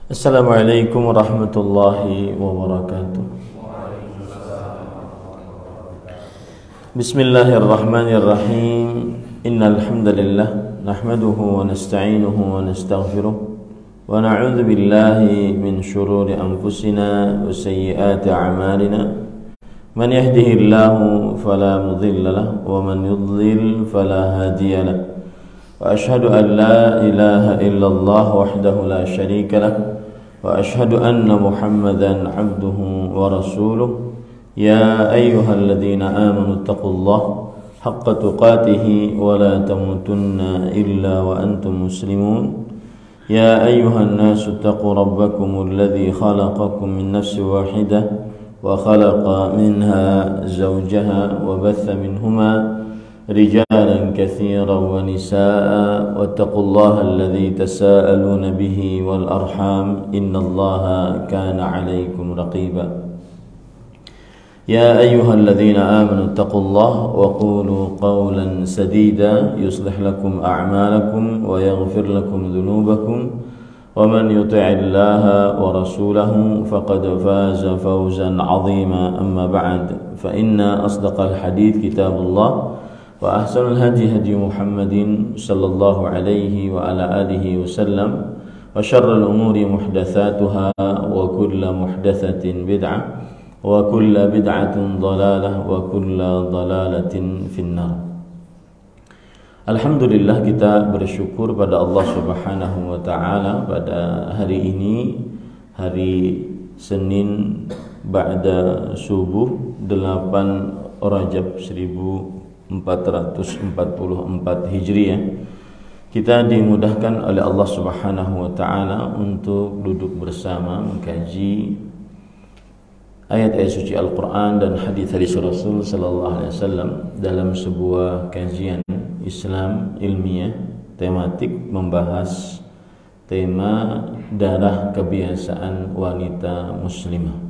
Assalamualaikum warahmatullahi wabarakatuh. Bismillahirrahmanirrahim. Innal hamdalillah nahmaduhu wa nasta'inuhu wa nastaghfiruh wa na'udzu billahi min shururi anfusina wa sayyiati a'malina. Man yahdihillahu fala mudilla lahu wa man yudlil fala hadiya lahu. Wa ashhadu an la ilaha illallah wahdahu la syarika lahu wa ashhadu anna Muhammadan abduhu wa rasuluh. Ya ayyuhalladzina amanu taqullaha haqqa tuqatih wa la tamutunna illa wa antum muslimun. Ya ayyuhan nasu taqu rabbakumul ladzi khalaqakum min nafsin wahidah wa khalaqa minha zawjaha wa batha minhuma رجالا كثيرا ونساء واتقوا الله الذي تساءلون به والأرحام إن الله كان عليكم رقيبا يا أيها الذين آمنوا اتقوا الله وقولوا قولا سديدا يصلح لكم أعمالكم ويغفر لكم ذنوبكم ومن يطع الله ورسوله فقد فاز فوزا عظيما أما بعد فإن أصدق الحديث كتاب الله وأحسن الهدي هدي محمد صلى الله عليه وعلى آله وسلم وشر الأمور محدثاتها وكل محدثة بدعة وكل بدعة ضلالة وكل ضلالة في النار. Alhamdulillah, kita bersyukur pada Allah Subhanahu wa taala pada hari ini, hari Senin ba'da subuh 8 Rajab 1444 Hijriah, kita dimudahkan oleh Allah Subhanahu wa taala untuk duduk bersama mengkaji ayat-ayat suci Al-Qur'an dan hadis-hadis Rasul sallallahu alaihi wasallam dalam sebuah kajian Islam ilmiah tematik membahas tema darah kebiasaan wanita muslimah.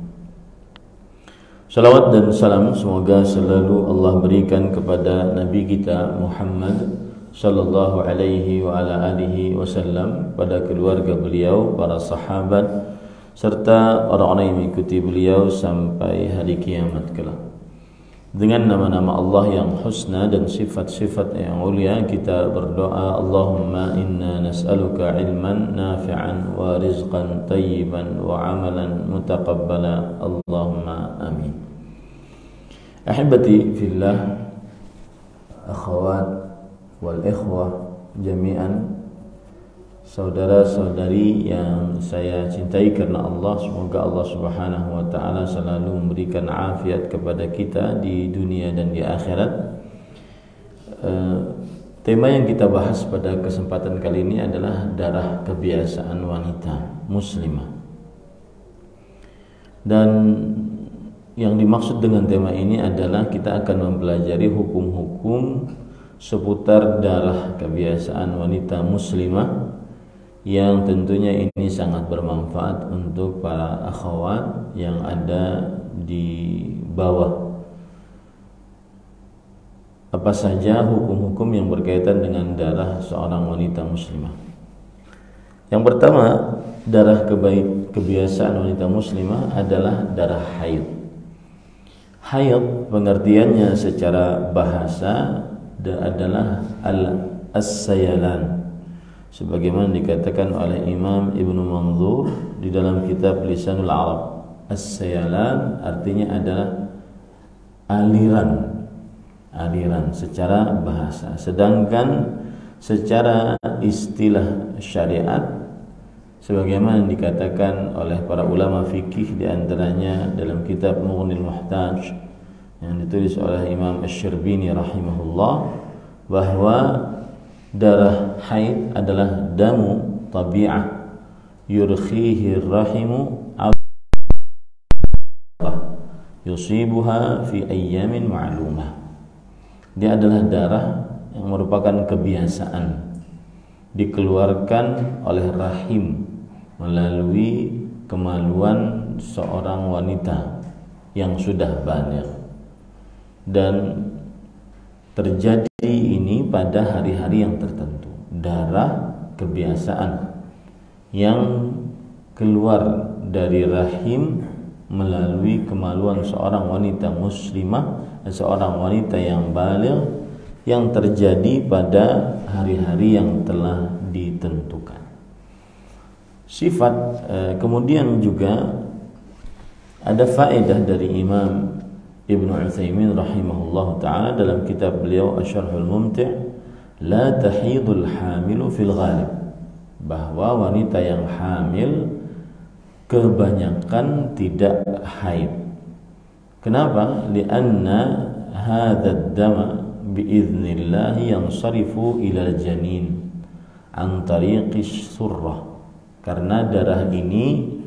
Salawat dan salam semoga selalu Allah berikan kepada Nabi kita Muhammad sallallahu alaihi wa ala alihi wasallam, pada keluarga beliau, para sahabat, serta orang-orang yang mengikuti beliau sampai hari kiamat kelak. Dengan nama-nama Allah yang husna dan sifat-sifat yang mulia, kita berdoa, Allahumma inna nas'aluka ilman nafi'an wa rizqan tayyiban wa amalan mutaqabbala, Allahumma amin. Ahibati fillah, akhawat wal ikhwah jami'an, saudara-saudari yang saya cintai karena Allah, semoga Allah Subhanahu wa taala selalu memberikan afiat kepada kita di dunia dan di akhirat. Tema yang kita bahas pada kesempatan kali ini adalah darah kebiasaan wanita muslimah. Dan yang dimaksud dengan tema ini adalah kita akan mempelajari hukum-hukum seputar darah kebiasaan wanita muslimah, yang tentunya ini sangat bermanfaat untuk para akhwat yang ada di bawah. Apa saja hukum-hukum yang berkaitan dengan darah seorang wanita muslimah? Yang pertama, darah kebiasaan wanita muslimah adalah darah haid. Haid pengertiannya secara bahasa adalah as-sayalan, sebagaimana dikatakan oleh Imam Ibnu Manzur di dalam kitab Lisanul Arab. As-sayalan artinya adalah aliran secara bahasa, sedangkan secara istilah syariat, sebagaimana dikatakan oleh para ulama fikih, di antaranya dalam kitab Mughnil Muhtaj yang ditulis oleh Imam Asy-Syarbini rahimahullah, bahwa darah haid adalah damu tabi'ah yurkhihi rahimu yusibuha fi ayyamin ma'lumah. Dia adalah darah yang merupakan kebiasaan dikeluarkan oleh rahim melalui kemaluan seorang wanita yang sudah baligh, dan terjadi ini pada hari-hari yang tertentu. Darah kebiasaan yang keluar dari rahim melalui kemaluan seorang wanita muslimah, seorang wanita yang baligh, yang terjadi pada hari-hari yang telah ditentukan. Sifat kemudian juga ada faedah dari Imam Ibnu Utsaimin rahimahullah ta'ala dalam kitab beliau Asy-Syarhul Mumti', la tahidul hamilu fil ghalib, bahwa wanita yang hamil kebanyakan tidak haid. Kenapa? Lianna hadzal dama biiznillah yansarifu ila al-janin an tariqis surrah. Karena darah ini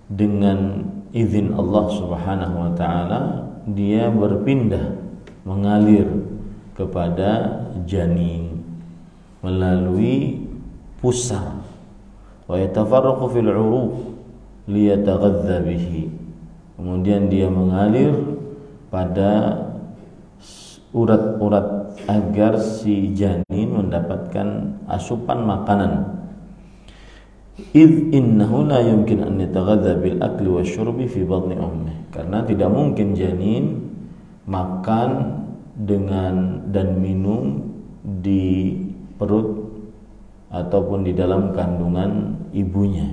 dengan izin Allah Subhanahu wa taala dia berpindah mengalir kepada janin melalui pusar, wa yatafarraqu fil 'uruq liyataghadza bihi, kemudian dia mengalir pada urat-urat agar si janin mendapatkan asupan makanan. Idh innahu la yumkin an yataghadza bil akli wasyurbi fi batni ummih, karena tidak mungkin janin makan dengan dan minum di perut ataupun di dalam kandungan ibunya.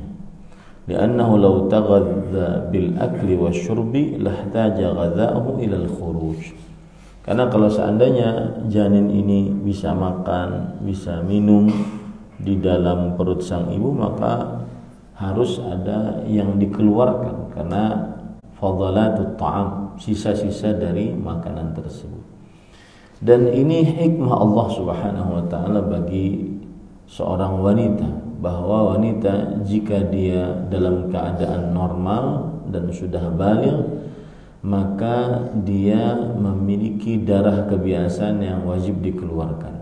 Li'annahu law taghadza bil akli wasyurbi lahtaja ghadza'uhu ila al khuruj. Karena kalau seandainya janin ini bisa makan, bisa minum di dalam perut sang ibu, maka harus ada yang dikeluarkan karena fadalatut ta'am, sisa-sisa dari makanan tersebut. Dan ini hikmah Allah Subhanahu wa taala bagi seorang wanita, bahwa wanita jika dia dalam keadaan normal dan sudah baligh, maka dia memiliki darah kebiasaan yang wajib dikeluarkan.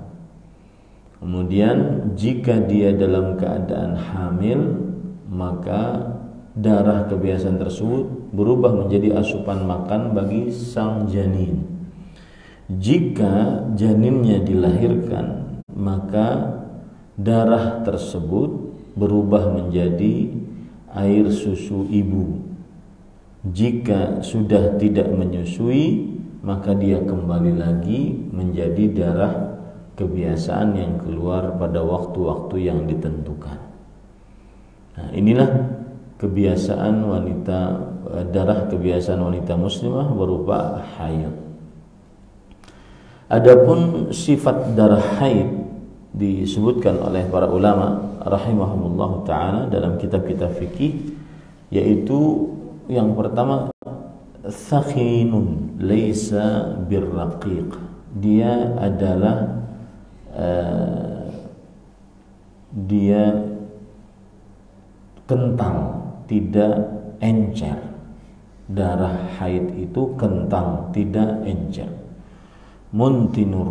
Kemudian jika dia dalam keadaan hamil, maka darah kebiasaan tersebut berubah menjadi asupan makan bagi sang janin. Jika janinnya dilahirkan, maka darah tersebut berubah menjadi air susu ibu. Jika sudah tidak menyusui, maka dia kembali lagi menjadi darah kebiasaan yang keluar pada waktu-waktu yang ditentukan. Nah, inilah kebiasaan wanita, darah kebiasaan wanita muslimah berupa haid. Adapun sifat darah haid disebutkan oleh para ulama rahimahumullah ta'ala dalam kitab-kitab fikih, yaitu yang pertama thakhinun laisa birraqiq, dia adalah dia kental, tidak encer. Darah haid itu kental, tidak encer. Muntinun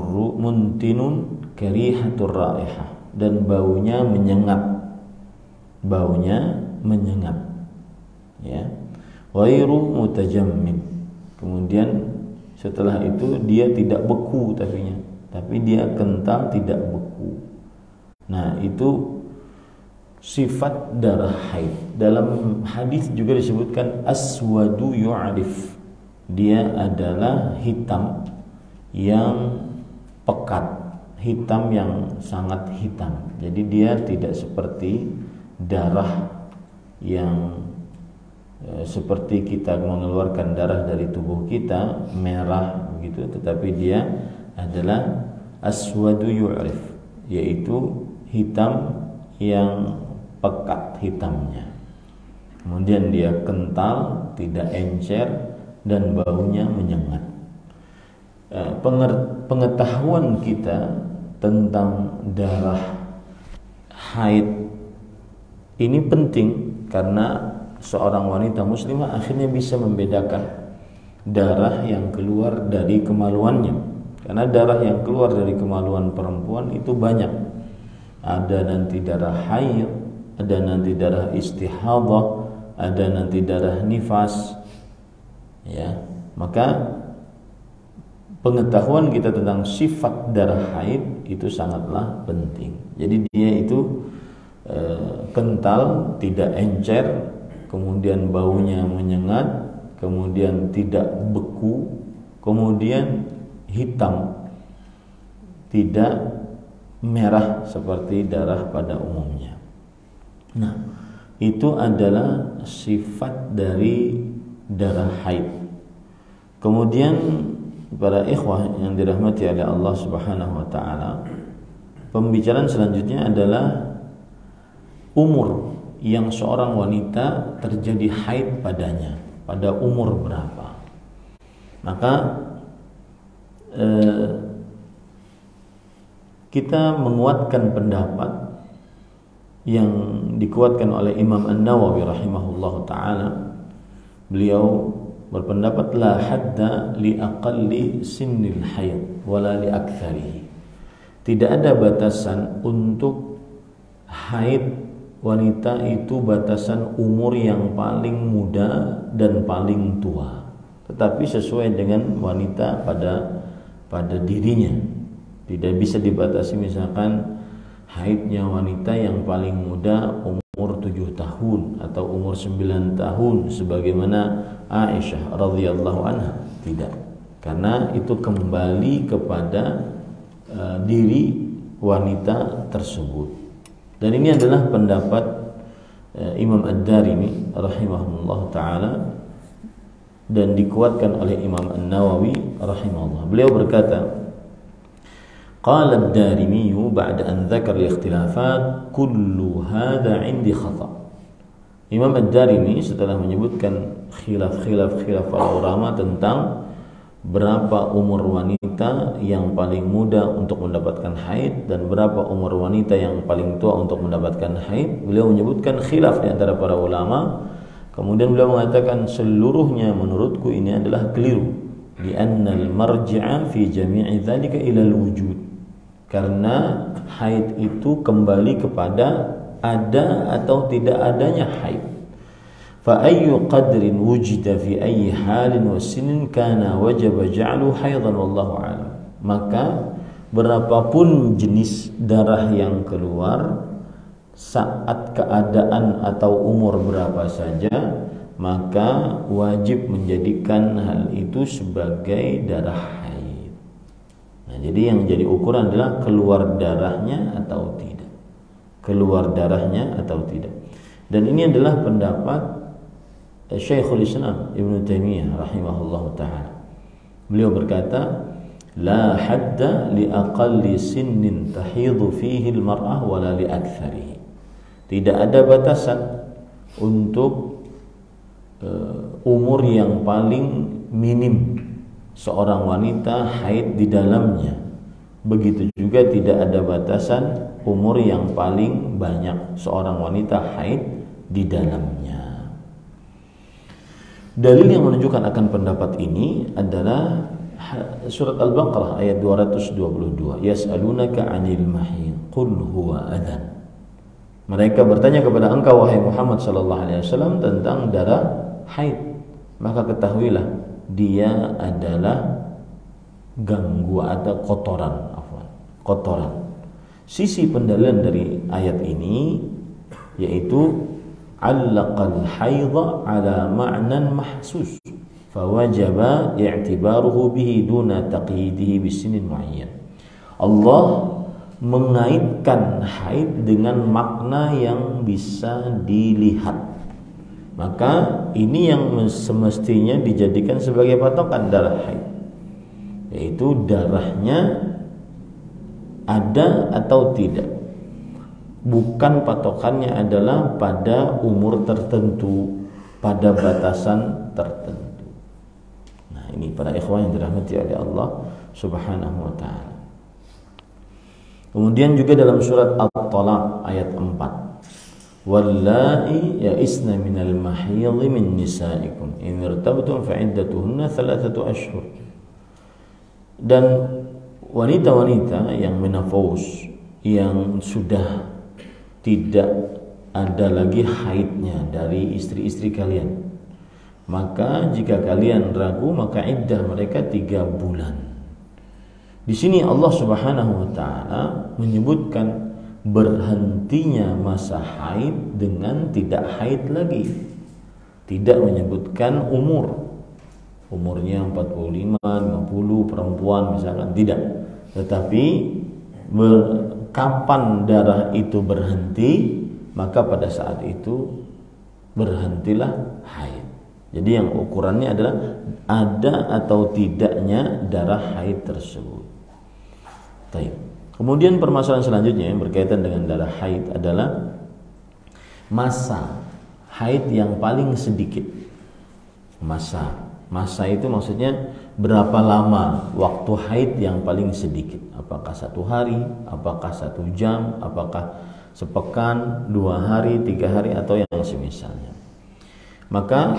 karihatur raihah, dan baunya menyengat. Baunya menyengat. Ya. Ghairu mutajammim. Kemudian setelah itu dia tidak beku tapi dia kental, tidak beku. Nah, itu sifat darah haid. Dalam hadis juga disebutkan aswadu yu'rif, dia adalah hitam yang pekat, hitam yang sangat hitam. Jadi dia tidak seperti darah yang seperti kita mengeluarkan darah dari tubuh kita merah begitu, tetapi dia adalah aswadu yu'rif, yaitu hitam yang pekat hitamnya. Kemudian dia kental, tidak encer, dan baunya menyengat. Pengetahuan kita tentang darah haid ini penting karena seorang wanita muslimah akhirnya bisa membedakan darah yang keluar dari kemaluannya. Karena darah yang keluar dari kemaluan perempuan itu banyak. Ada nanti darah haid, ada nanti darah istihadah, ada nanti darah nifas. Ya, maka pengetahuan kita tentang sifat darah haid itu sangatlah penting. Jadi dia itu kental, tidak encer, kemudian baunya menyengat, kemudian tidak beku, kemudian hitam, tidak merah seperti darah pada umumnya. Nah, itu adalah sifat dari darah haid. Kemudian para ikhwah yang dirahmati oleh Allah Subhanahu wa taala, pembicaraan selanjutnya adalah umur yang seorang wanita terjadi haid padanya, pada umur berapa. Maka kita menguatkan pendapat yang dikuatkan oleh Imam An-Nawawi rahimahullahu taala. Beliau berpendapat la hadda li aqalli sinnil haid wala li aktsarihi. Tidak ada batasan untuk haid wanita itu, batasan umur yang paling muda dan paling tua, tetapi sesuai dengan wanita pada dirinya. Tidak bisa dibatasi misalkan haidnya wanita yang paling muda umur 7 tahun atau umur 9 tahun sebagaimana Aisyah radhiyallahu anha. Tidak, karena itu kembali kepada diri wanita tersebut. Dan ini adalah pendapat Imam Ad-Darimi rahimahullah ta'ala dan dikuatkan oleh Imam An-Nawawi rahimahullah. Beliau berkata, qala Ad-Darimi ba'da an dzakara al-ikhtilafat kullu hadha 'indi khata'. Imam Ad-Darimi setelah menyebutkan khilaf para ulama tentang berapa umur wanita yang paling muda untuk mendapatkan haid dan berapa umur wanita yang paling tua untuk mendapatkan haid, beliau menyebutkan khilaf di antara para ulama. Kemudian beliau mengatakan seluruhnya menurutku ini adalah keliru, li'anna al-marji'a fi jami'i dzalika ila al-wujud. Karena haid itu kembali kepada ada atau tidak adanya haid. Fa ayyu qadrin wujida fi ayyi halin wa sinin kana wajaba ja'lu haidan wallahu a'lam. Maka berapapun jenis darah yang keluar saat keadaan atau umur berapa saja, maka wajib menjadikan hal itu sebagai darah haid. Nah, jadi yang jadi ukuran adalah keluar darahnya atau tidak. Keluar darahnya atau tidak. Dan ini adalah pendapat Syekhul Islam Ibn Taimiyah rahimahullah ta'ala. Beliau berkata, la hadda li aqalli sinnin tahidhu fihi al-mar'ah wala li aktsarihi. Tidak ada batasan untuk umur yang paling minim seorang wanita haid di dalamnya. Begitu juga tidak ada batasan umur yang paling banyak seorang wanita haid di dalamnya. Dalil yang menunjukkan akan pendapat ini adalah surat Al-Baqarah ayat 222. Yas'alunaka 'anil mahid qul huwa adhan. Mereka bertanya kepada engkau wahai Muhammad sallallahu alaihi wasallam tentang darah haid. Maka ketahuilah dia adalah gangguan atau kotoran. Sisi pendalilan dari ayat ini yaitu allaqal haidha ala ma'nan mahsus fawajaba i'tibaruhu bihi duna taqyidihi bisinin muayyan. Allah mengaitkan haid dengan makna yang bisa dilihat, maka ini yang semestinya dijadikan sebagai patokan darah haid, yaitu darahnya ada atau tidak. Bukan patokannya adalah pada umur tertentu, pada batasan tertentu. Nah, ini para ikhwan yang dirahmati oleh Allah Subhanahu wa ta'ala. Kemudian juga dalam surat At-Talaq ayat 4. Wallahi ya'isna minal mahidhi min nisaikum in irtabtum fa'iddatuhunna 3 ashhur. Dan wanita-wanita yang menafous, yang sudah tidak ada lagi haidnya dari istri-istri kalian, maka jika kalian ragu maka iddah mereka 3 bulan. Di sini Allah Subhanahu wa ta'ala menyebutkan berhentinya masa haid dengan tidak haid lagi. Tidak menyebutkan umurnya 45, 50 perempuan misalkan, tidak. Tetapi kapan darah itu berhenti, maka pada saat itu berhentilah haid. Jadi yang ukurannya adalah ada atau tidaknya darah haid tersebut. Baik. Kemudian permasalahan selanjutnya yang berkaitan dengan darah haid adalah masa haid yang paling sedikit. Masa itu maksudnya berapa lama waktu haid yang paling sedikit. Apakah 1 hari, apakah 1 jam, apakah sepekan, 2 hari, 3 hari, atau yang semisalnya. Maka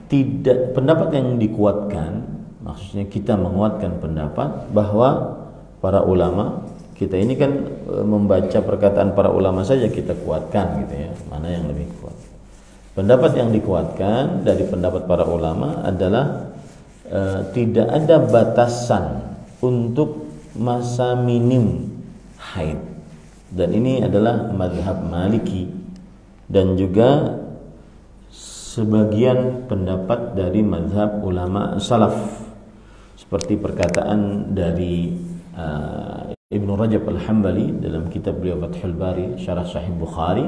tidak, pendapat yang dikuatkan, maksudnya kita menguatkan pendapat bahwa para ulama, kita ini kan membaca perkataan para ulama saja kita kuatkan gitu ya, mana yang lebih kuat. Pendapat yang dikuatkan dari pendapat para ulama adalah tidak ada batasan untuk masa minim haid, dan ini adalah mazhab Maliki dan juga sebagian pendapat dari mazhab ulama salaf, seperti perkataan dari Ibnu Rajab Al-Hambali dalam kitab beliau Fathul Bari Syarah Sahih Bukhari.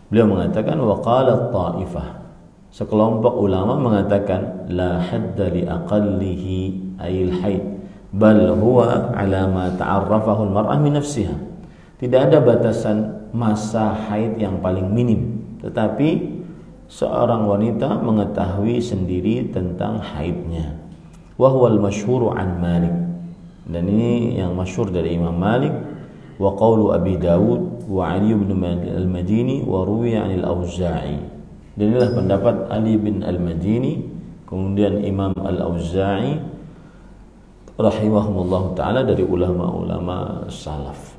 Beliau mengatakan waqala ta'ifah, sekelompok ulama mengatakan la hadda li aqallihi ayil haid bal huwa ala ma ta'arrafahu al-mar'ah min nafsiha. Tidak ada batasan masa haid yang paling minim, tetapi seorang wanita mengetahui sendiri tentang haidnya. Wa huwal masyhuru an Malik, dan ini yang masyhur dari Imam Malik, wa qawlu Abi Dawud wa Ali bin al-Madini wa ruwiya 'anil Auza'i. Dan inilah pendapat Ali bin al-Madini, kemudian Imam al-Auza'i rahimahumullah taala dari ulama-ulama salaf.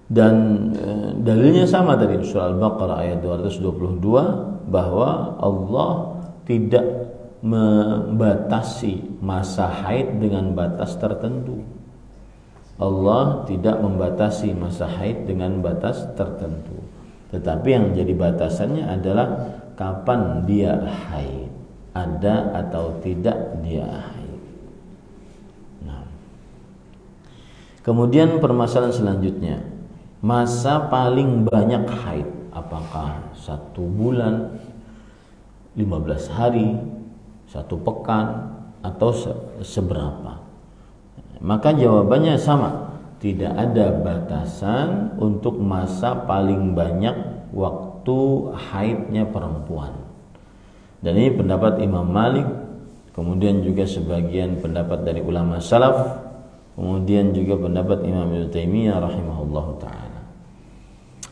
Dan dalilnya sama tadi surah Al-Baqarah ayat 222 bahwa Allah tidak membatasi masa haid dengan batas tertentu. Allah tidak membatasi masa haid dengan batas tertentu. Tetapi yang jadi batasannya adalah kapan dia haid, ada atau tidak dia haid. Nah, kemudian permasalahan selanjutnya, masa paling banyak haid, apakah 1 bulan, 15 hari, 1 pekan, atau seberapa? Maka jawabannya sama, tidak ada batasan untuk masa paling banyak waktu haidnya perempuan. Dan ini pendapat Imam Malik, kemudian juga sebagian pendapat dari ulama salaf, kemudian juga pendapat Imam Ibnu Taimiyah rahimahullahu taala.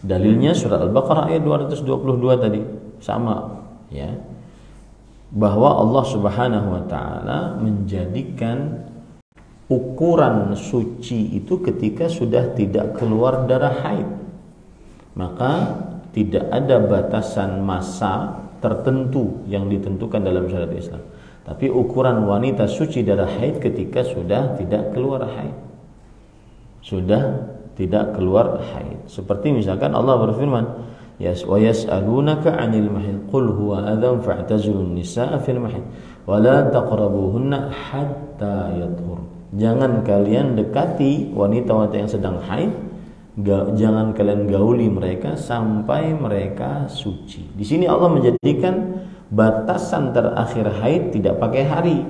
Dalilnya surah Al-Baqarah ayat 222 tadi sama ya, bahwa Allah Subhanahu wa taala menjadikan ukuran suci itu ketika sudah tidak keluar darah haid. Maka tidak ada batasan masa tertentu yang ditentukan dalam syariat Islam. Tapi ukuran wanita suci darah haid ketika sudah tidak keluar haid. Sudah tidak keluar haid. Seperti misalkan Allah berfirman, wa yas'alunaka 'anil mahid qul huwa adzan fa'tazilun nisaa fil mahid wa la taqrabuhunna hatta yadhhur. Jangan kalian dekati wanita-wanita yang sedang haid, jangan kalian gauli mereka sampai mereka suci. Di sini Allah menjadikan batasan terakhir haid tidak pakai hari,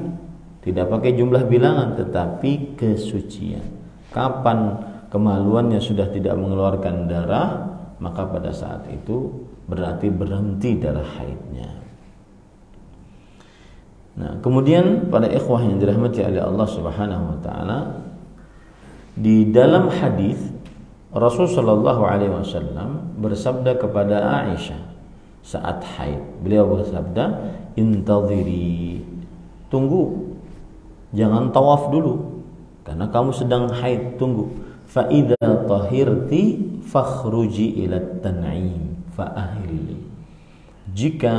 tidak pakai jumlah bilangan, tetapi kesucian. Kapan kemaluannya sudah tidak mengeluarkan darah, maka pada saat itu berarti berhenti darah haidnya. Nah, kemudian pada ikhwah yang dirahmati oleh Allah Subhanahu wa taala, di dalam hadis Rasul sallallahu alaihi wasallam bersabda kepada Aisyah saat haid. Beliau bersabda, "Intadhiri." Tunggu. Jangan tawaf dulu karena kamu sedang haid, tunggu. Fa idza tahirti fakhruji ila tan'im fa ahili. Jika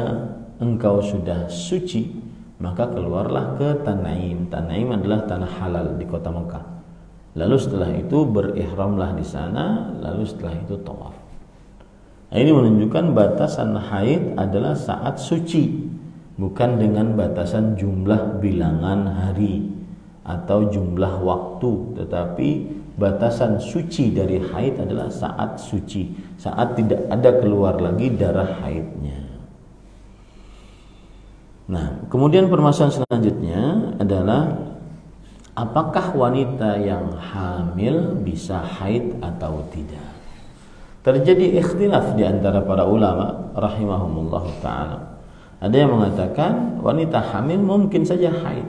engkau sudah suci, maka keluarlah ke Tan'im. Tan'im adalah tanah halal di kota Mekah. Lalu setelah itu berihramlah di sana, lalu setelah itu tawaf. Nah, ini menunjukkan batasan haid adalah saat suci, bukan dengan batasan jumlah bilangan hari atau jumlah waktu, tetapi batasan suci dari haid adalah saat suci, saat tidak ada keluar lagi darah haidnya. Nah, kemudian permasalahan selanjutnya adalah apakah wanita yang hamil bisa haid atau tidak? Terjadi ikhtilaf di antara para ulama rahimahumullah ta'ala. Ada yang mengatakan wanita hamil mungkin saja haid.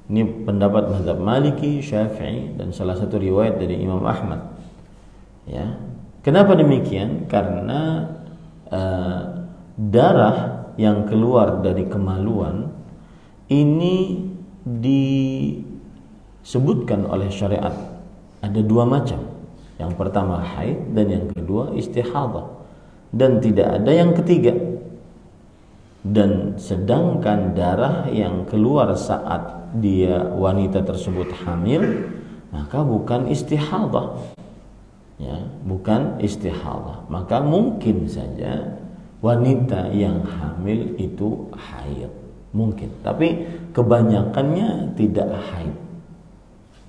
Ini pendapat mazhab Maliki, Syafi'i, dan salah satu riwayat dari Imam Ahmad. Ya. Kenapa demikian? Karena darah yang keluar dari kemaluan ini disebutkan oleh syariat ada dua macam. Yang pertama haid dan yang kedua istihadah, dan tidak ada yang ketiga. Dan sedangkan darah yang keluar saat dia wanita tersebut hamil, maka bukan istihadah, ya, bukan istihadah. Maka mungkin saja wanita yang hamil itu haid, mungkin, tapi kebanyakannya tidak haid.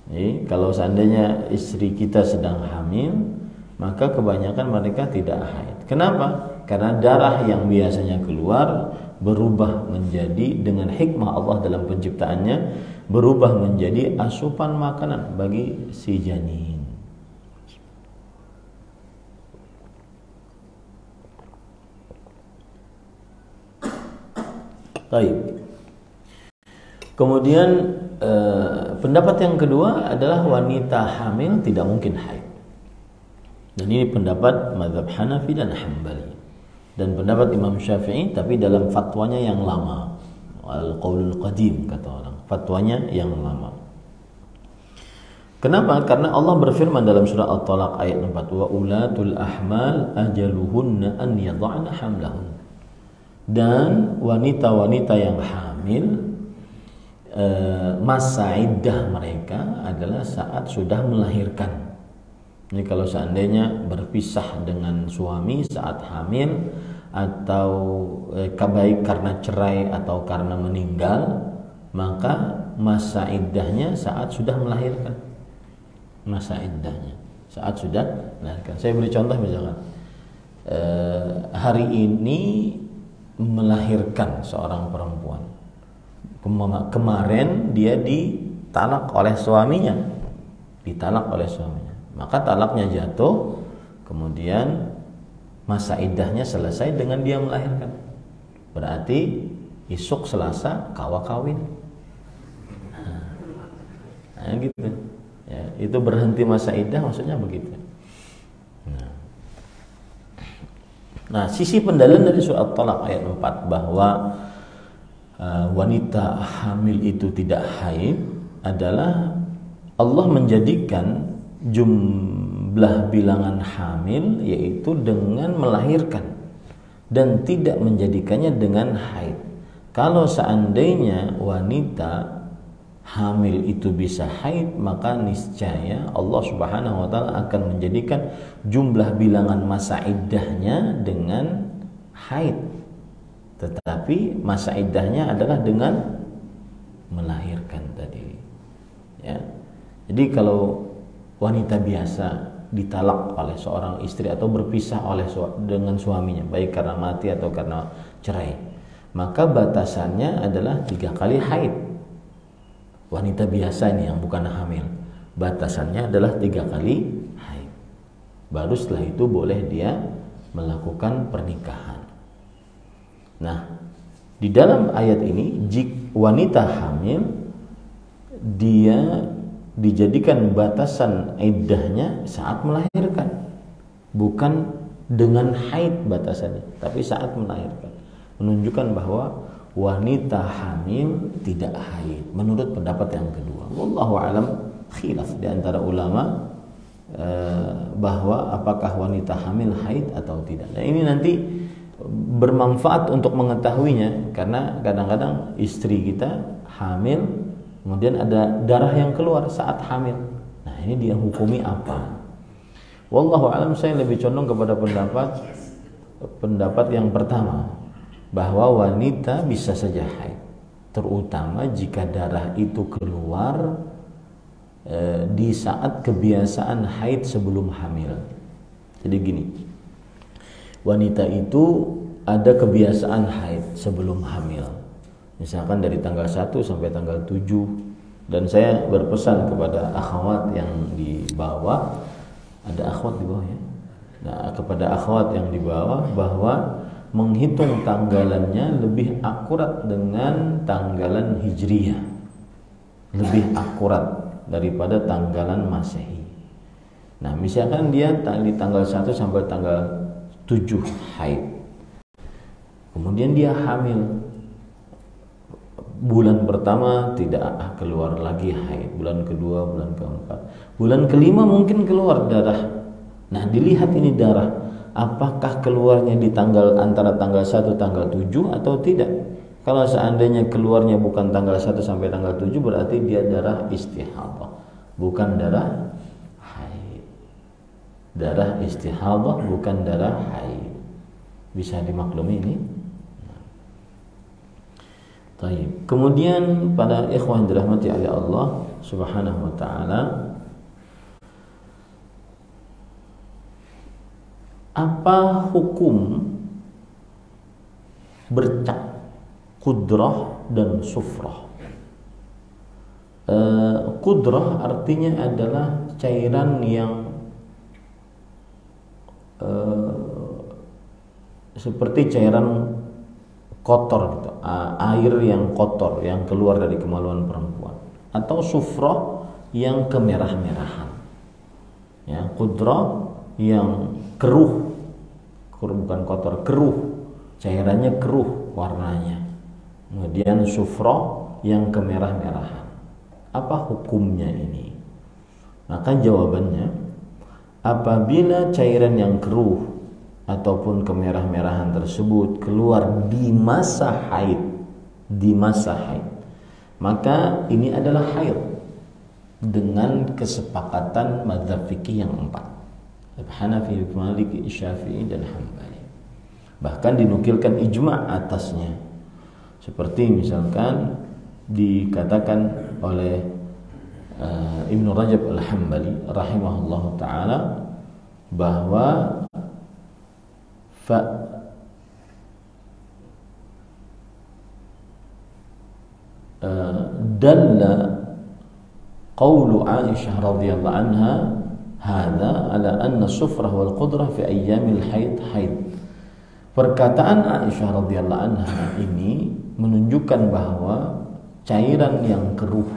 Jadi, kalau seandainya istri kita sedang hamil, maka kebanyakan mereka tidak haid. Kenapa? Karena darah yang biasanya keluar berubah menjadi, dengan hikmah Allah dalam penciptaannya, berubah menjadi asupan makanan bagi si janin. Baik. Kemudian pendapat yang kedua adalah wanita hamil tidak mungkin haid. Dan ini pendapat mazhab Hanafi dan Hambali. Dan pendapat Imam Syafi'i, tapi dalam fatwanya yang lama, al-qaulul qadim kata orang, fatwanya yang lama. Kenapa? Karena Allah berfirman dalam surah At-Talaq ayat 4, wa ulatul ahmal ajaluhunna an yadh'ana hamlahun. Dan wanita-wanita yang hamil, masa iddah mereka adalah saat sudah melahirkan. Ini kalau seandainya berpisah dengan suami saat hamil, atau baik karena cerai atau karena meninggal, maka masa iddahnya saat sudah melahirkan. Masa iddahnya saat sudah melahirkan. Saya beri contoh misalkan hari ini melahirkan seorang perempuan, kemarin dia ditalak oleh suaminya, maka talaknya jatuh, kemudian masa iddahnya selesai dengan dia melahirkan. Berarti esok Selasa kawin. Nah, gitu. Ya, itu berhenti masa iddah, maksudnya begitu. Nah, sisi pendalilan dari surah At-Talaq ayat 4 bahwa wanita hamil itu tidak haid adalah Allah menjadikan jumlah bilangan hamil yaitu dengan melahirkan, dan tidak menjadikannya dengan haid. Kalau seandainya wanita hamil itu bisa haid, maka niscaya Allah Subhanahu wa taala akan menjadikan jumlah bilangan masa iddahnya dengan haid. Tetapi masa iddahnya adalah dengan melahirkan tadi. Ya. Jadi kalau wanita biasa ditalak oleh seorang istri atau berpisah dengan suaminya, baik karena mati atau karena cerai, maka batasannya adalah 3 kali haid. Wanita biasa ini yang bukan hamil, batasannya adalah 3 kali haid. Baru setelah itu boleh dia melakukan pernikahan. Nah, di dalam ayat ini, jika wanita hamil, dia dijadikan batasan iddahnya saat melahirkan, bukan dengan haid batasannya, tapi saat melahirkan. Menunjukkan bahwa wanita hamil tidak haid menurut pendapat yang kedua. Wallahu a'lam, khilaf di antara ulama bahwa apakah wanita hamil haid atau tidak. Nah, ini nanti bermanfaat untuk mengetahuinya, karena kadang-kadang istri kita hamil, kemudian ada darah yang keluar saat hamil. ini dia hukumi apa? Wallahu alam, saya lebih condong kepada pendapat yang pertama, bahwa wanita bisa saja haid, terutama jika darah itu keluar di saat kebiasaan haid sebelum hamil. Jadi gini, wanita itu ada kebiasaan haid sebelum hamil, misalkan dari tanggal 1 sampai tanggal 7. Dan saya berpesan kepada akhwat yang di bawah, ada akhwat di bawah ya. Nah, kepada akhwat yang di bawah, bahwa menghitung tanggalannya lebih akurat dengan tanggalan Hijriyah, lebih akurat daripada tanggalan Masehi. Nah, misalkan dia di tanggal 1 sampai tanggal 7 haid, kemudian dia hamil, bulan pertama tidak keluar lagi haid, bulan kedua, bulan keempat, bulan kelima mungkin keluar darah. Nah, dilihat ini darah, apakah keluarnya di antara tanggal 1 tanggal 7 atau tidak. Kalau seandainya keluarnya bukan tanggal 1 sampai tanggal 7, berarti dia darah istihadah, bukan darah haid. Darah istihadah bukan darah haid. Bisa dimaklumi ini? Taib. Kemudian pada ikhwan dirahmati oleh Allah Subhanahu wa taala, apa hukum bercak kudrah dan sufrah? Kudrah artinya adalah cairan yang seperti cairan kotor gitu, air yang kotor yang keluar dari kemaluan perempuan, atau sufrah yang kemerah-merahan. Ya, kudrah yang keruh, bukan kotor, keruh, cairannya keruh warnanya. Kemudian sufrah yang kemerah-merahan. Apa hukumnya ini? Maka jawabannya, apabila cairan yang keruh ataupun kemerah-merahan tersebut keluar di masa haid, maka ini adalah haid dengan kesepakatan mazhab fikih yang 4, Hanafi, Maliki, Syafi'i dan Hambali. Bahkan dinukilkan ijma' atasnya, seperti misalkan dikatakan oleh Ibnu Rajab Al-Hambali rahimahullahu taala bahwa dalla qawlu Aisyah radhiyallahu anha hadza ala anna sufrah wal qudrah fi ayyamil haid. Perkataan Aisyah radhiyallahu anha ini menunjukkan bahwa cairan yang keruh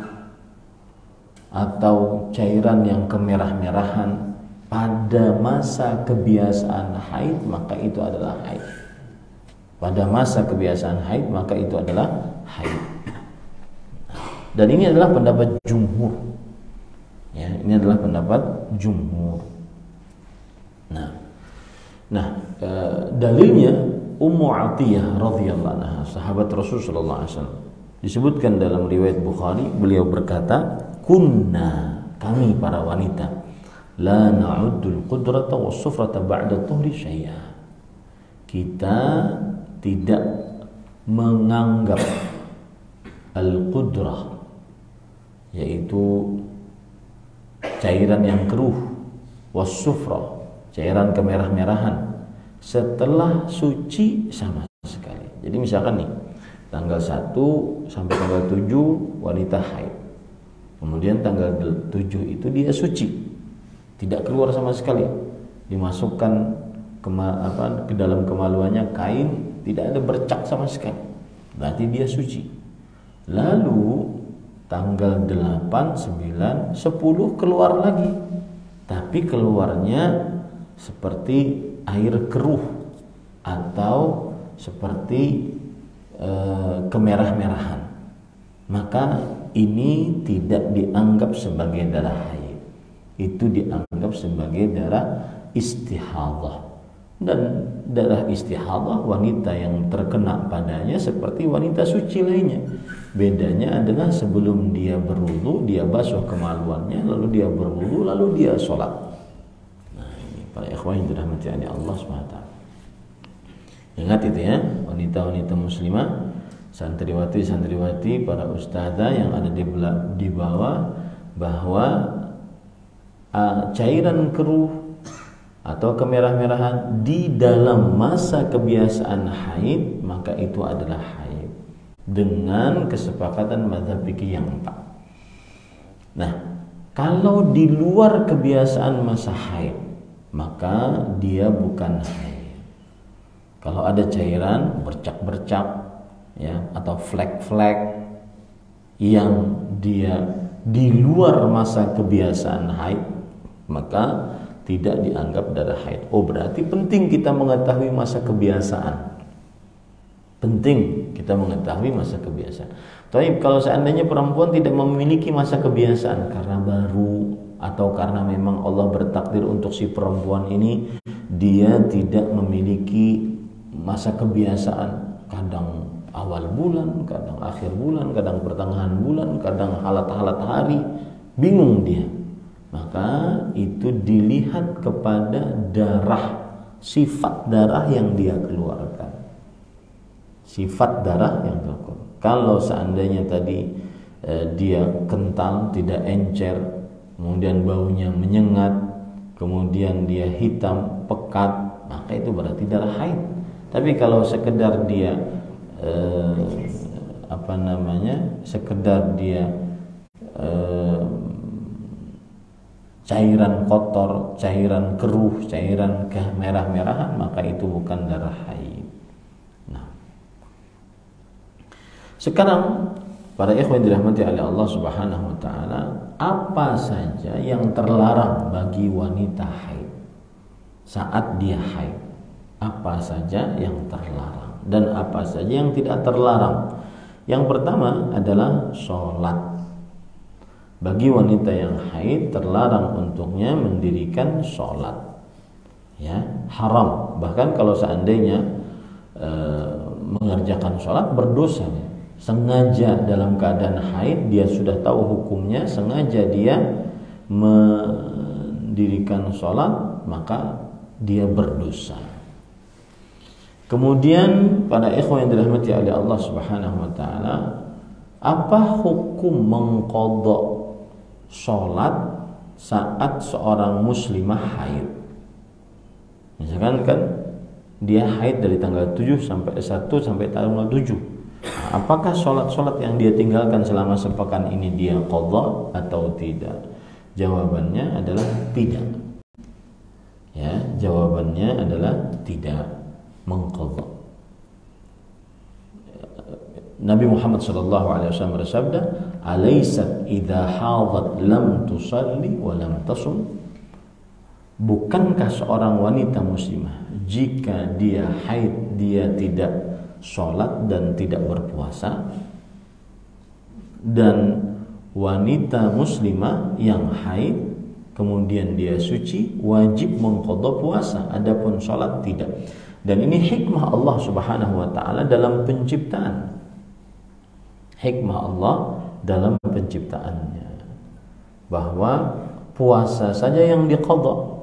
atau cairan yang kemerah-merahan pada masa kebiasaan haid, maka itu adalah haid. Pada masa kebiasaan haid, maka itu adalah haid. Dan ini adalah pendapat jumhur. Ya, ini adalah pendapat jumhur. Nah, dalilnya Ummu Atiyah radhiyallahu anha, sahabat Rasulullah sallallahu alaihi wasallam. Disebutkan dalam riwayat Bukhari, beliau berkata, "Kunna, kami para wanita, la na'uddul qudrata was sufrata ba'da tuhri syai'a." Kita tidak menganggap al-qudrah, yaitu cairan yang keruh, was sufrah, cairan kemerah-merahan, setelah suci sama sekali. Jadi misalkan nih, tanggal 1 sampai tanggal 7 wanita haid, kemudian tanggal 7 itu dia suci, tidak keluar sama sekali, dimasukkan ke dalam kemaluannya kain, tidak ada bercak sama sekali, berarti dia suci. Lalu tanggal 8, 9, 10 keluar lagi, tapi keluarnya seperti air keruh atau seperti kemerah-merahan, maka ini tidak dianggap sebagai darah haid, itu dianggap sebagai darah istihadah. Dan darah istihadah, wanita yang terkena padanya seperti wanita suci lainnya. Bedanya adalah sebelum dia berwudu, dia basuh kemaluannya, lalu dia berwudu, lalu dia sholat. Nah, ini para ikhwah yang dirahmati oleh Allah SWT. Ingat itu ya, wanita-wanita muslimah, santriwati-santriwati, para ustazah yang ada di bawah, bahwa cairan keruh atau kemerah-merahan di dalam masa kebiasaan haid, maka itu adalah haid dengan kesepakatan mazhab fikih yang 4. Nah, kalau di luar kebiasaan masa haid, maka dia bukan haid. Kalau ada cairan bercak-bercak ya, atau flek-flek yang dia di luar masa kebiasaan haid, maka tidak dianggap darah haid. Oh, berarti penting kita mengetahui masa kebiasaan. Penting kita mengetahui masa kebiasaan. Tapi kalau seandainya perempuan tidak memiliki masa kebiasaan karena baru, atau karena memang Allah bertakdir untuk si perempuan ini dia tidak memiliki masa kebiasaan, kadang awal bulan, kadang akhir bulan, kadang pertengahan bulan, kadang halat-halat hari, bingung dia, maka itu dilihat kepada darah, sifat darah yang dia keluarkan. Sifat darah yang keluar. Kalau seandainya tadi dia kental, tidak encer, kemudian baunya menyengat, kemudian dia hitam, pekat, maka itu berarti darah haid. Tapi kalau sekedar dia sekedar dia cairan kotor, cairan keruh, cairan kemerah-merahan, maka itu bukan darah haid. Nah, sekarang para ikhwan dirahmati oleh Allah Subhanahu wa taala, apa saja yang terlarang bagi wanita haid saat dia haid? Apa saja yang terlarang dan apa saja yang tidak terlarang? Yang pertama adalah sholat. Bagi wanita yang haid terlarang untuknya mendirikan sholat, ya, haram. Bahkan kalau seandainya mengerjakan sholat berdosa, ya. Sengaja dalam keadaan haid, dia sudah tahu hukumnya, sengaja dia mendirikan sholat, maka dia berdosa. Kemudian pada ikhwan yang dirahmati oleh Allah Subhanahu wa taala, apa hukum mengqadha sholat saat seorang muslimah haid? Misalkan kan dia haid dari tanggal 7 sampai 1 sampai tanggal 7. Apakah sholat-sholat yang dia tinggalkan selama sepekan ini dia qadha atau tidak? Jawabannya adalah tidak. Ya, jawabannya adalah tidak mengqadha. Nabi Muhammad SAW bersabda, "Alaysat idza hadat lam tusalli wa lam tasum?" Bukankah seorang wanita muslimah jika dia haid dia tidak sholat dan tidak berpuasa? Dan wanita muslimah yang haid kemudian dia suci wajib mengqadha puasa, adapun sholat tidak. Dan ini hikmah Allah Subhanahu wa taala dalam penciptaan. Hikmah Allah dalam penciptaannya, bahwa puasa saja yang diqadha,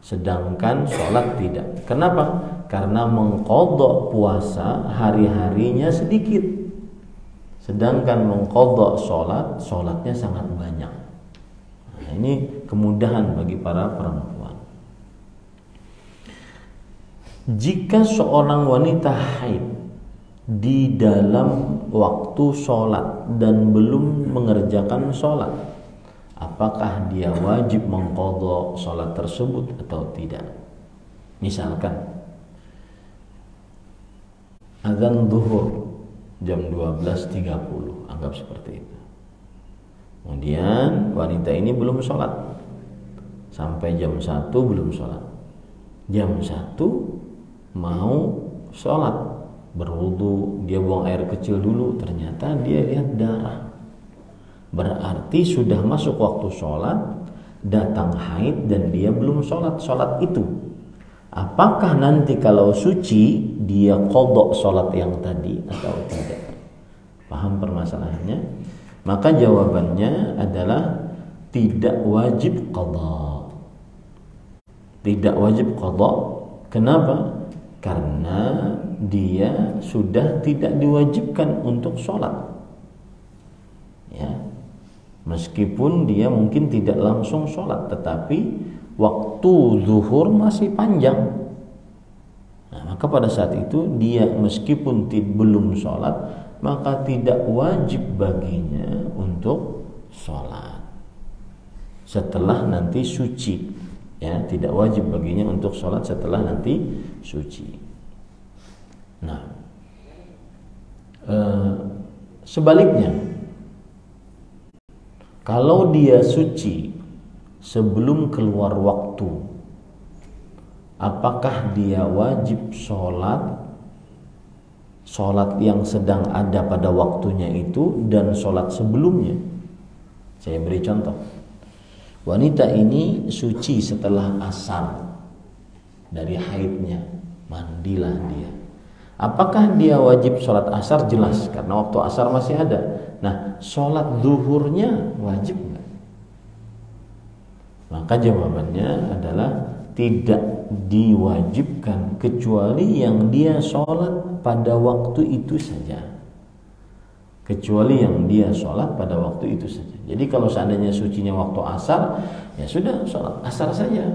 sedangkan sholat tidak. Kenapa? Karena mengqadha puasa hari-harinya sedikit, sedangkan mengqadha sholat, sholatnya sangat banyak. Nah, ini kemudahan bagi para perempuan. Jika seorang wanita haid di dalam waktu sholat dan belum mengerjakan sholat, apakah dia wajib mengqadha sholat tersebut atau tidak? Misalkan azan zuhur jam 12.30, anggap seperti itu. Kemudian wanita ini belum sholat sampai jam 1 belum sholat. Jam 1 mau sholat, berwudu, dia buang air kecil dulu, ternyata dia lihat darah. Berarti sudah masuk waktu sholat, datang haid dan dia belum sholat itu. Apakah nanti kalau suci dia qadha sholat yang tadi atau tidak? Paham permasalahannya? Maka jawabannya adalah tidak wajib qadha. Tidak wajib qadha. Kenapa? Karena dia sudah tidak diwajibkan untuk sholat. Ya, meskipun dia mungkin tidak langsung sholat, tetapi waktu zuhur masih panjang. Nah, maka pada saat itu dia meskipun belum sholat, maka tidak wajib baginya untuk sholat setelah nanti suci. Ya, tidak wajib baginya untuk sholat setelah nanti suci. Nah, sebaliknya, kalau dia suci sebelum keluar waktu, apakah dia wajib sholat yang sedang ada pada waktunya itu dan sholat sebelumnya? Saya beri contoh. Wanita ini suci setelah asar dari haidnya, mandilah dia. Apakah dia wajib sholat asar? Jelas, karena waktu asar masih ada. Nah, sholat zuhurnya wajib nggak? Maka jawabannya adalah tidak diwajibkan kecuali yang dia sholat pada waktu itu saja. Kecuali yang dia sholat pada waktu itu saja. Jadi kalau seandainya sucinya waktu asar, ya sudah sholat asar saja,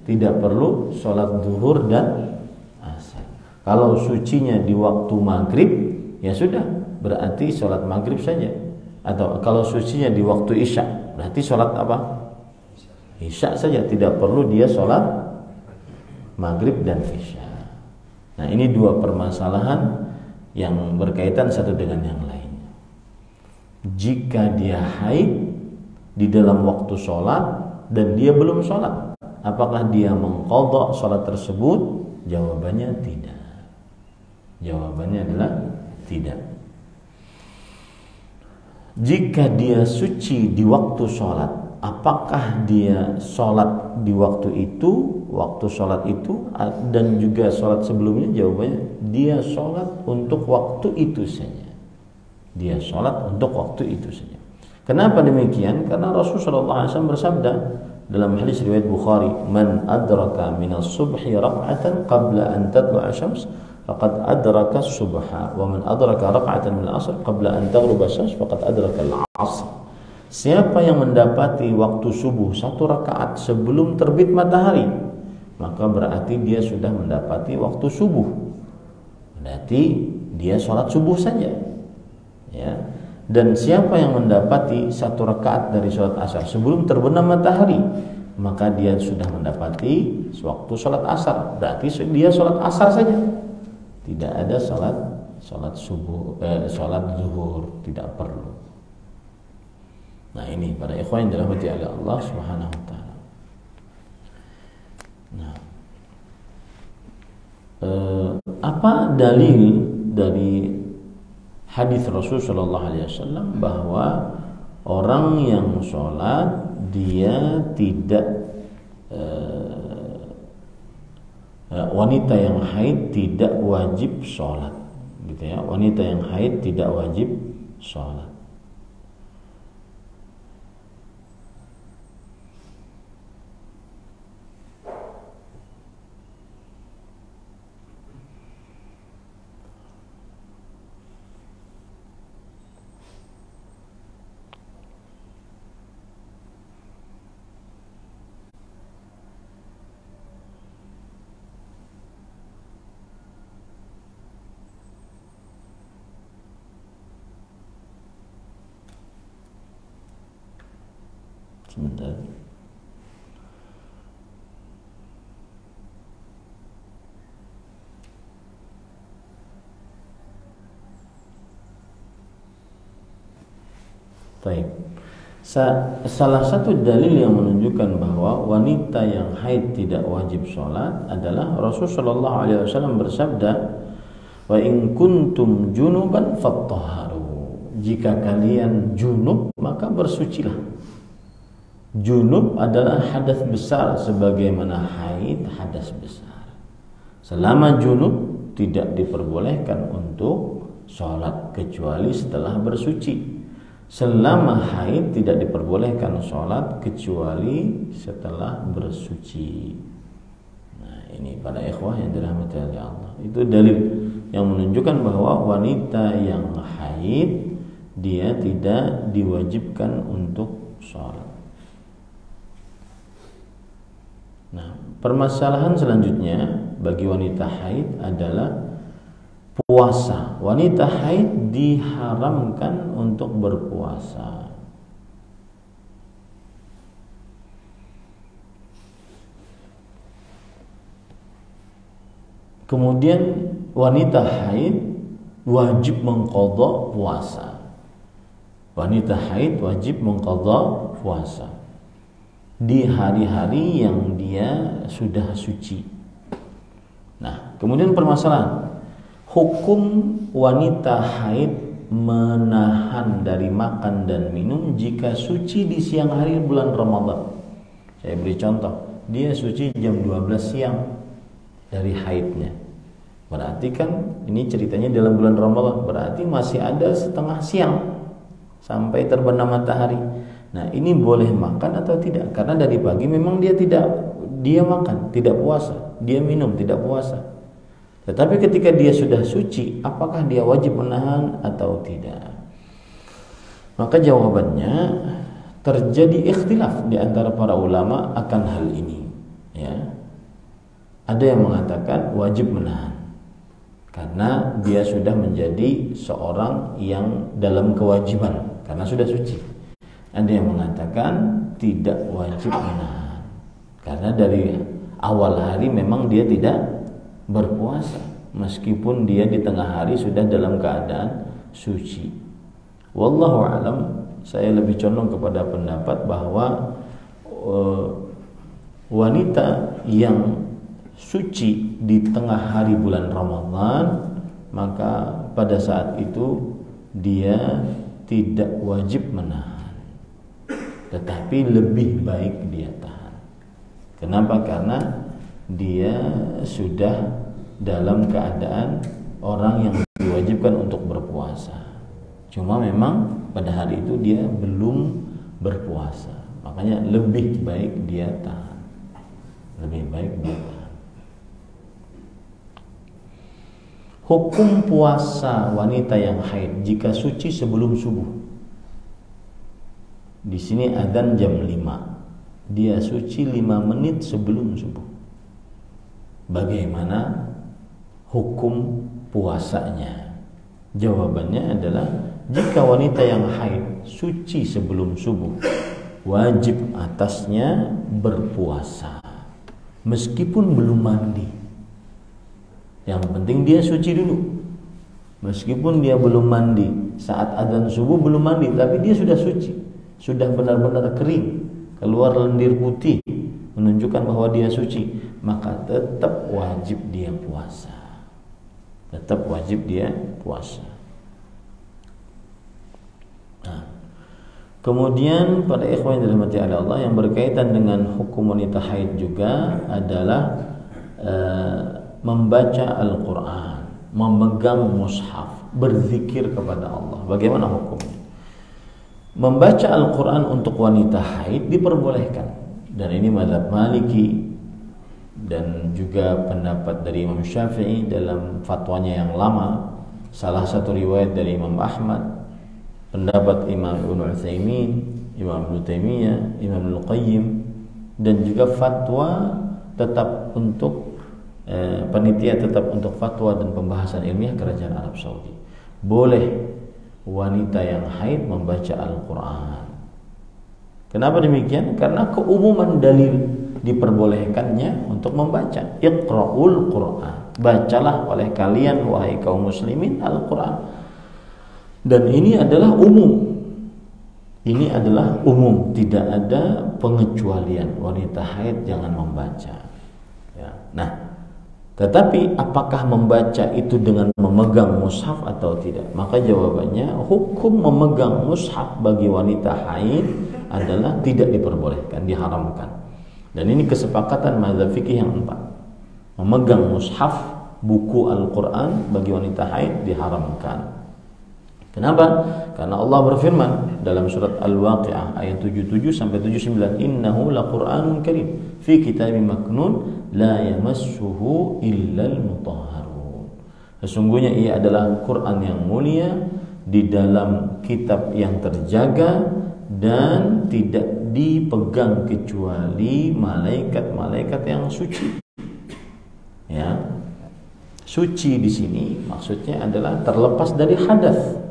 tidak perlu sholat zuhur dan asar. Kalau sucinya di waktu maghrib, ya sudah, berarti sholat maghrib saja. Atau kalau sucinya di waktu isya, berarti sholat apa? Isya saja, tidak perlu dia sholat maghrib dan isya. Nah, ini dua permasalahan yang berkaitan satu dengan yang lain. Jika dia haid di dalam waktu sholat dan dia belum sholat, apakah dia mengqadha sholat tersebut? Jawabannya tidak. Jawabannya adalah tidak. Jika dia suci di waktu sholat, apakah dia sholat di waktu itu, waktu sholat itu, dan juga sholat sebelumnya? Jawabannya dia sholat untuk waktu itu saja. Dia sholat untuk waktu itu saja. Kenapa demikian? Karena Rasulullah SAW bersabda dalam hadis riwayat Bukhari, "Man adraka minas subhi rak'atan qabla an tatlu'a syams faqad adraka subha, wa man adraka rak'atan min al-'asr qabla an taghruba syams faqad adraka al-'asr." Siapa yang mendapati waktu subuh satu rakaat sebelum terbit matahari, maka berarti dia sudah mendapati waktu subuh. Berarti dia sholat subuh saja. Ya. Dan siapa yang mendapati satu rakaat dari sholat asar sebelum terbenam matahari, maka dia sudah mendapati waktu sholat asar. Berarti dia sholat asar saja, tidak ada sholat subuh, sholat zuhur, tidak perlu. Nah, ini para ikhwan yang dirahmati oleh Allah Subhanahu wa taala. Nah, apa dalil dari hadis Rasul Shallallahu Alaihi Wasallam bahwa orang yang sholat dia tidak wanita yang haid tidak wajib sholat, gitu ya? Wanita yang haid tidak wajib sholat. Sebentar. Baik. Salah satu dalil yang menunjukkan bahwa wanita yang haid tidak wajib sholat adalah Rasulullah SAW bersabda, "Wa in kuntum junuban fattahharu." Jika kalian junub maka bersucilah. Junub adalah hadas besar sebagaimana haid hadas besar. Selama junub tidak diperbolehkan untuk sholat kecuali setelah bersuci. Selama haid tidak diperbolehkan sholat kecuali setelah bersuci. Nah, ini pada ikhwah yang dirahmati oleh Allah, itu dalil yang menunjukkan bahwa wanita yang haid dia tidak diwajibkan untuk sholat. Nah, permasalahan selanjutnya bagi wanita haid adalah puasa. Wanita haid diharamkan untuk berpuasa. Kemudian wanita haid wajib mengqadha puasa. Wanita haid wajib mengqadha puasa di hari-hari yang dia sudah suci. Nah, kemudian permasalahan hukum wanita haid menahan dari makan dan minum jika suci di siang hari bulan Ramadan. Saya beri contoh, dia suci jam 12 siang dari haidnya. Berarti kan ini ceritanya dalam bulan Ramadan, berarti masih ada setengah siang sampai terbenam matahari. Nah, ini boleh makan atau tidak? Karena dari pagi memang dia makan, tidak puasa, dia minum, tidak puasa. Tetapi ketika dia sudah suci, apakah dia wajib menahan atau tidak? Maka jawabannya terjadi ikhtilaf di antara para ulama akan hal ini. Ya, ada yang mengatakan wajib menahan karena dia sudah menjadi seorang yang dalam kewajiban karena sudah suci. Ada yang mengatakan tidak wajib menahan karena dari awal hari memang dia tidak berpuasa meskipun dia di tengah hari sudah dalam keadaan suci. Wallahu a'lam, saya lebih condong kepada pendapat bahwa wanita yang suci di tengah hari bulan Ramadan, maka pada saat itu dia tidak wajib menahan, tetapi lebih baik dia tahan. Kenapa? Karena dia sudah dalam keadaan orang yang diwajibkan untuk berpuasa. Cuma memang pada hari itu dia belum berpuasa, makanya lebih baik dia tahan. Lebih baik dia tahan. Hukum puasa wanita yang haid jika suci sebelum subuh. Di sini adzan jam 5. Dia suci 5 menit sebelum subuh. Bagaimana hukum puasanya? Jawabannya adalah jika wanita yang haid suci sebelum subuh, wajib atasnya berpuasa meskipun belum mandi. Yang penting dia suci dulu. Meskipun dia belum mandi, saat adzan subuh belum mandi, tapi dia sudah suci, sudah benar-benar kering, keluar lendir putih, menunjukkan bahwa dia suci, maka tetap wajib dia puasa. Tetap wajib dia puasa. Nah, kemudian pada ikhwan yang dirahmati Allah, yang berkaitan dengan hukum wanita haid juga adalah membaca Al-Quran, memegang mushaf, berzikir kepada Allah. Bagaimana hukumnya? Membaca Al-Quran untuk wanita haid diperbolehkan, dan ini mazhab Maliki dan juga pendapat dari Imam Syafi'i dalam fatwanya yang lama. Salah satu riwayat dari Imam Ahmad, pendapat Imam Ibnu Utsaimin, Imam Ibnu Taimiyah, Imam Al-Qayyim, dan juga fatwa tetap untuk panitia tetap untuk fatwa dan pembahasan ilmiah Kerajaan Arab Saudi. Boleh wanita yang haid membaca Al-Quran. Kenapa demikian? Karena keumuman dalil diperbolehkannya untuk membaca. Iqra'ul Quran, bacalah oleh kalian wahai kaum muslimin Al-Quran. Dan ini adalah umum. Ini adalah umum, tidak ada pengecualian. Wanita haid jangan membaca. Ya. Nah, tetapi apakah membaca itu dengan memegang mushaf atau tidak? Maka jawabannya, hukum memegang mushaf bagi wanita haid adalah tidak diperbolehkan, diharamkan. Dan ini kesepakatan mazhab fikih yang 4. memegang mushaf, buku Al-Quran bagi wanita haid diharamkan. Kenapa? Karena Allah berfirman dalam surat Al-Waqi'ah ayat 77 sampai 79, innahu laqur'anun karim fi kitabim maknun la yamassuhu illal mutahharun. Sesungguhnya ia adalah Quran yang mulia di dalam kitab yang terjaga dan tidak dipegang kecuali malaikat-malaikat yang suci. Ya. Suci di sini maksudnya adalah terlepas dari hadas.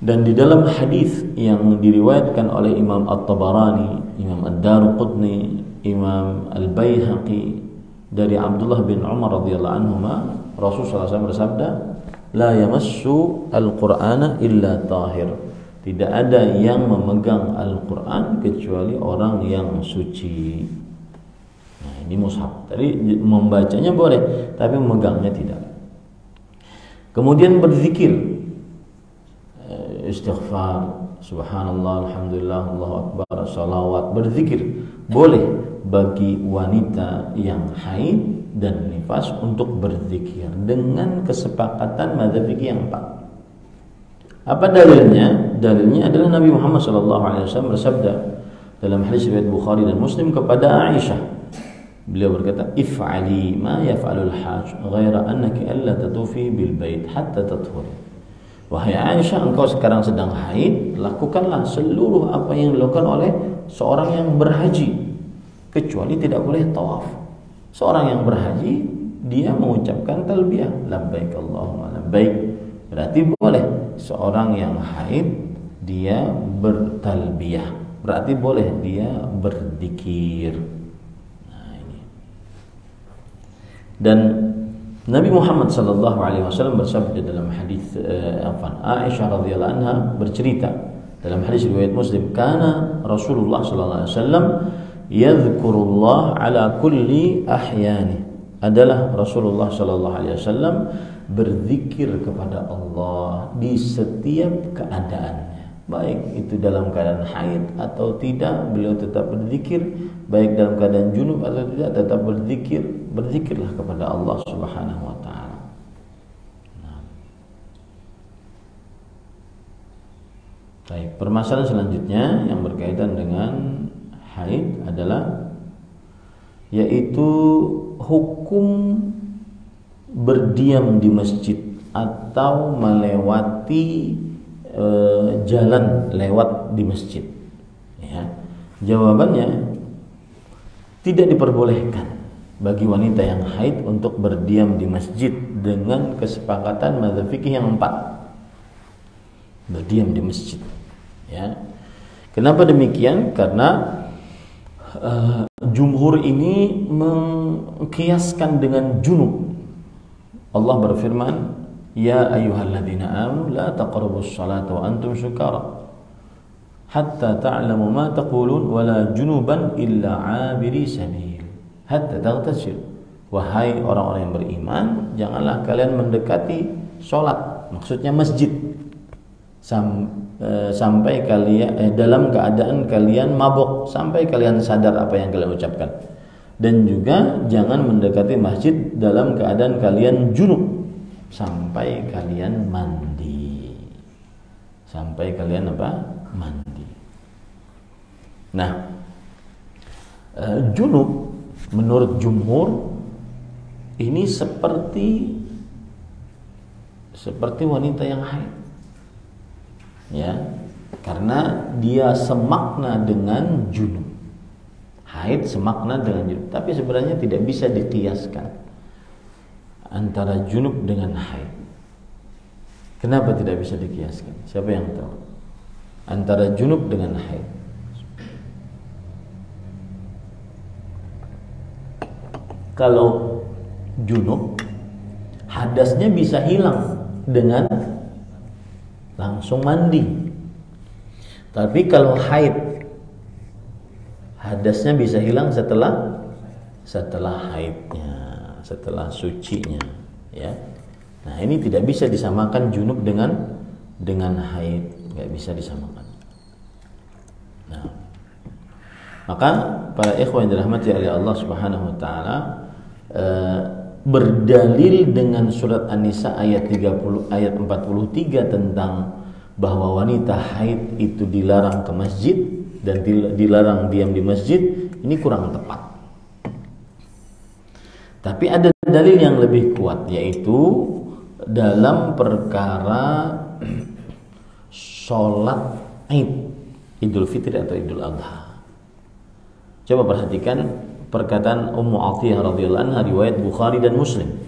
Dan di dalam hadis yang diriwayatkan oleh Imam At-Tabarani, Imam Ad-Daruqutni, Imam Al-Baihaqi dari Abdullah bin Umar radhiyallahu anhuma, Rasulullah SAW bersabda, la yamassu al-Qur'ana illa tahir. Tidak ada yang memegang Al-Quran kecuali orang yang suci. Nah, ini mushaf. Tadi membacanya boleh, tapi memegangnya tidak. Kemudian berzikir, istighfar, subhanallah, alhamdulillah, Allahu akbar, salawat, berzikir boleh bagi wanita yang haid dan nifas untuk berzikir dengan kesepakatan mazhab fikih yang 4. Apa dalilnya? Dalilnya adalah Nabi Muhammad SAW bersabda dalam hadis riwayat Bukhari dan Muslim kepada Aisyah. Beliau berkata, if'ali ma yaf'alul hajj ghaira annaki alla tatufi bil bait hatta tathuri. Wahai Aisyah, engkau sekarang sedang haid, lakukanlah seluruh apa yang dilakukan oleh seorang yang berhaji, kecuali tidak boleh tawaf. Seorang yang berhaji, dia mengucapkan talbiyah, labbaik Allahumma labbaik. Berarti boleh. Seorang yang haid, dia bertalbiyah, berarti boleh dia berzikir. Nah, ini. Dan Nabi Muhammad SAW bersabda dalam hadis Aisyah radhiyallahu anha bercerita dalam hadis riwayat Muslim, kana Rasulullah SAW yadhkurullah ala kulli ahyani. Adalah Rasulullah SAW berzikir kepada Allah di setiap keadaannya, baik itu dalam keadaan haid atau tidak, beliau tetap berzikir, baik dalam keadaan junub atau tidak, tetap berzikir. Berzikirlah kepada Allah Subhanahu wa taala. Baik, permasalahan selanjutnya yang berkaitan dengan haid adalah yaitu hukum berdiam di masjid atau melewati jalan lewat di masjid. Ya. Jawabannya tidak diperbolehkan bagi wanita yang haid untuk berdiam di masjid dengan kesepakatan mazhab fikih yang 4. Berdiam di masjid. Ya. Kenapa demikian? Karena jumhur ini mengkiaskan dengan junub. Allah berfirman, ya ayyuhalladzina amanu la taqrabus salata wa antum sukara hatta ta'lamu ma taqulun wa la junuban illa 'abiri sabil hatta taghtasil. Wahai orang-orang yang beriman, janganlah kalian mendekati salat, maksudnya masjid, sampai kalian dalam keadaan kalian mabuk, sampai kalian sadar apa yang kalian ucapkan. Dan juga jangan mendekati masjid dalam keadaan kalian junub, sampai kalian mandi. Sampai kalian apa? Mandi. Nah, junub menurut jumhur ini seperti wanita yang haid. Ya, karena dia semakna dengan junub. Haid semakna dengan junub, tapi sebenarnya tidak bisa dikiaskan antara junub dengan haid. Kenapa tidak bisa dikiaskan? Siapa yang tahu? Antara junub dengan haid. Kalau junub, hadasnya bisa hilang dengan langsung mandi. Tapi kalau haid, hadasnya bisa hilang setelah haidnya, setelah sucinya, ya. Nah, ini tidak bisa disamakan junub dengan haid, nggak bisa disamakan. Nah, maka para ikhwan yang dirahmati oleh Allah Subhanahu wa taala, berdalil dengan surat An-Nisa ayat 43 tentang bahwa wanita haid itu dilarang ke masjid dan dilarang diam di masjid, ini kurang tepat. Tapi ada dalil yang lebih kuat, yaitu dalam perkara sholat Id, Idul Fitri atau Idul Adha. Coba perhatikan perkataan Ummu Athiyyah radhiyallahu anha, riwayat Bukhari dan Muslim.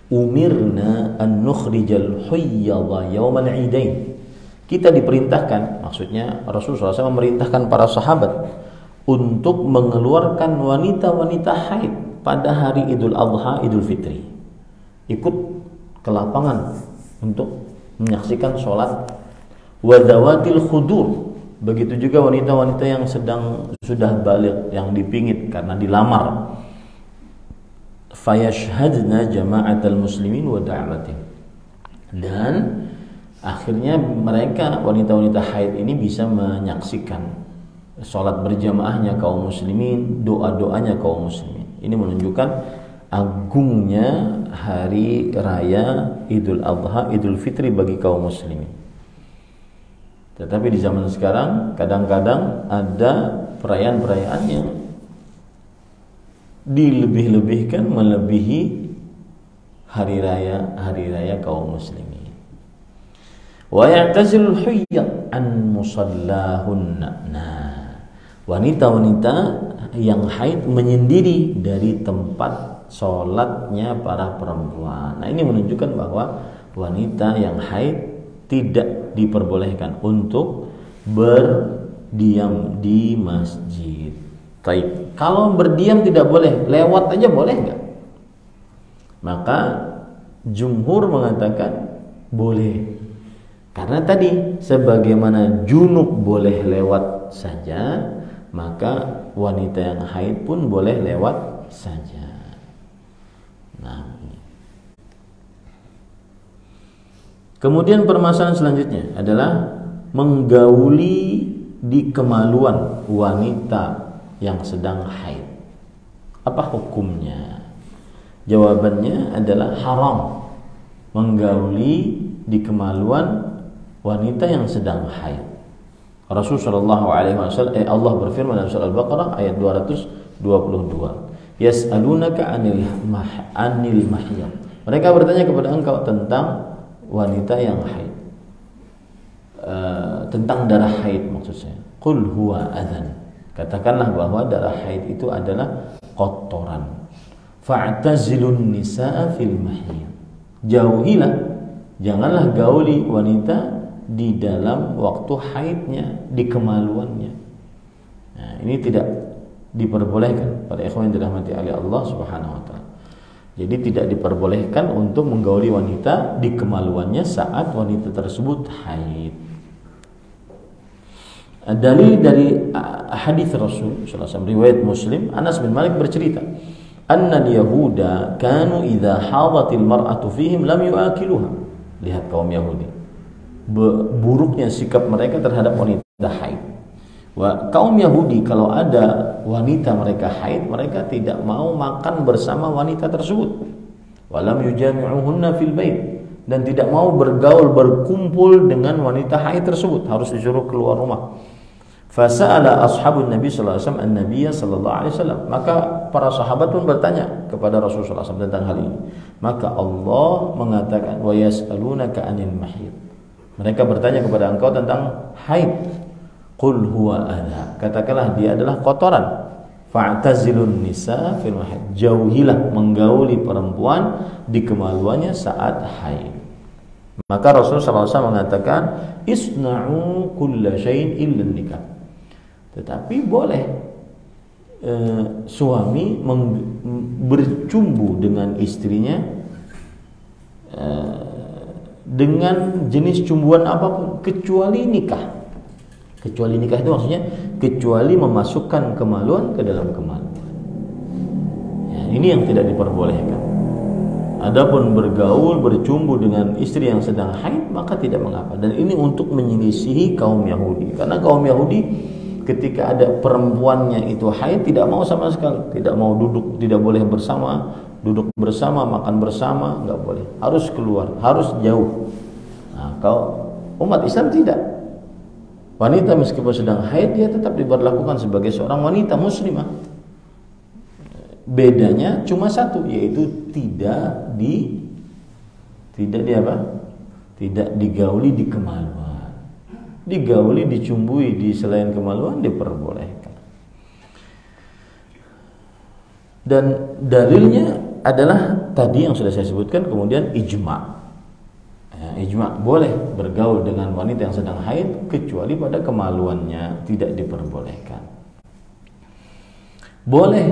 Umirna an nukhrijal huyyadha yawmal idain. Kita diperintahkan, maksudnya Rasulullah SAW memerintahkan para sahabat untuk mengeluarkan wanita-wanita haid pada hari Idul Adha, Idul Fitri. Ikut ke lapangan untuk menyaksikan sholat. Wadawatil khudur, begitu juga wanita-wanita yang sudah balik, yang dipingit karena dilamar. Fayashhadna jama'atal muslimin wa da'watihim. Dan akhirnya mereka, wanita-wanita haid ini, bisa menyaksikan sholat berjamaahnya kaum muslimin, doa-doanya kaum muslimin. Ini menunjukkan agungnya hari raya Idul Adha, Idul Fitri bagi kaum muslimin. Tetapi di zaman sekarang kadang-kadang ada perayaan-perayaan yang dilebih-lebihkan melebihi hari raya kaum muslimin. Wa ya'tazilul huyyad an musallahunna. Nah, wanita-wanita yang haid menyendiri dari tempat sholatnya para perempuan. Nah, ini menunjukkan bahwa wanita yang haid tidak diperbolehkan untuk berdiam di masjid. Baik, kalau berdiam tidak boleh, lewat aja boleh nggak? Maka jumhur mengatakan boleh. Karena tadi sebagaimana junub boleh lewat saja, maka wanita yang haid pun boleh lewat saja. Nah, kemudian permasalahan selanjutnya adalah menggauli di kemaluan wanita yang sedang haid. Apa hukumnya? Jawabannya adalah haram menggauli di kemaluan wanita yang sedang haid. Rasulullah SAW, Allah berfirman dalam surah Al-Baqarah ayat 222. Yas'alunaka 'anil mahyid. Mereka bertanya kepada engkau tentang wanita yang haid. Tentang darah haid maksud saya. Qul huwa adzan. Katakanlah bahwa darah haid itu adalah kotoran. Fa'tazilun nisaa fil mahyid. Jauhilah, janganlah gauli wanita di dalam waktu haidnya, di kemaluannya. Nah, ini tidak diperbolehkan pada ikhwan yang dirahmati oleh Allah Subhanahu wa taala. Jadi tidak diperbolehkan untuk menggauli wanita di kemaluannya saat wanita tersebut haid. Dalil dari hadis Rasul sallallahu alaihi wasallam riwayat Muslim, Anas bin Malik bercerita, "Anna al-yahuda kanu idza hadatil mar'atu fihim lam yu'akiluha." Lihat kaum Yahudi, buruknya sikap mereka terhadap wanita haid. Kaum Yahudi kalau ada wanita mereka haid, mereka tidak mau makan bersama wanita tersebut. Walam yujami'uhunna fil bait, dan tidak mau bergaul berkumpul dengan wanita haid tersebut, harus disuruh keluar rumah. Fasa'ala ashabun Nabi sallallahu alaihi wasallam an-nabiy sallallahu alaihi wasallam. Maka para sahabat pun bertanya kepada Rasulullah SAW tentang hal ini. Maka Allah mengatakan wa yas'alunaka 'anil mahyid. Mereka bertanya kepada engkau tentang haid. Qul huwa adza. Katakanlah dia adalah kotoran. Fa'tazilun nisa fil mahyid. Jauhilah menggauli perempuan di kemaluannya saat haid. Maka Rasulullah SAW mengatakan isna'u kulla syai'in illa nikah. Tetapi boleh suami bercumbu dengan istrinya dengan jenis cumbuan apapun kecuali nikah. Kecuali nikah itu maksudnya kecuali memasukkan kemaluan ke dalam kemaluan. Ya, ini yang tidak diperbolehkan. Adapun bergaul, bercumbu dengan istri yang sedang haid maka tidak mengapa. Dan ini untuk menyelisihi kaum Yahudi. Karena kaum Yahudi ketika ada perempuannya itu haid tidak mau sama sekali, tidak mau duduk, tidak boleh bersama duduk bersama, makan bersama, nggak boleh. Harus keluar, harus jauh. Nah, kalau umat Islam tidak. Wanita meskipun sedang haid, dia tetap diberlakukan sebagai seorang wanita muslimah. Bedanya cuma satu, yaitu tidak digauli di kemaluan. Digauli, dicumbui di selain kemaluan diperbolehkan. Dan dalilnya adalah tadi yang sudah saya sebutkan, kemudian ijma'. Ijma' boleh bergaul dengan wanita yang sedang haid kecuali pada kemaluannya, tidak diperbolehkan. Boleh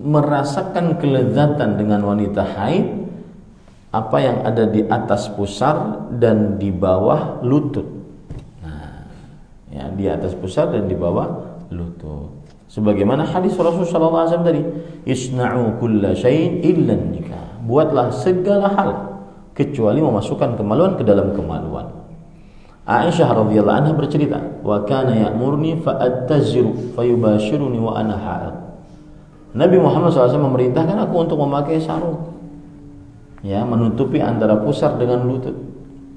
merasakan kelezatan dengan wanita haid apa yang ada di atas pusar dan di bawah lutut. Nah, ya, di atas pusar dan di bawah lutut. Sebagaimana hadis Rasulullah SAW tadi, isna'u kulla syai'in illa nikah. Buatlah segala hal kecuali memasukkan kemaluan ke dalam kemaluan. Aisyah radhiyallahu anha bercerita, wa kana ya'murni fa attaziru fayubashiruni wa ana haid. Nabi Muhammad SAW memerintahkan aku untuk memakai sarung, ya, menutupi antara pusar dengan lutut.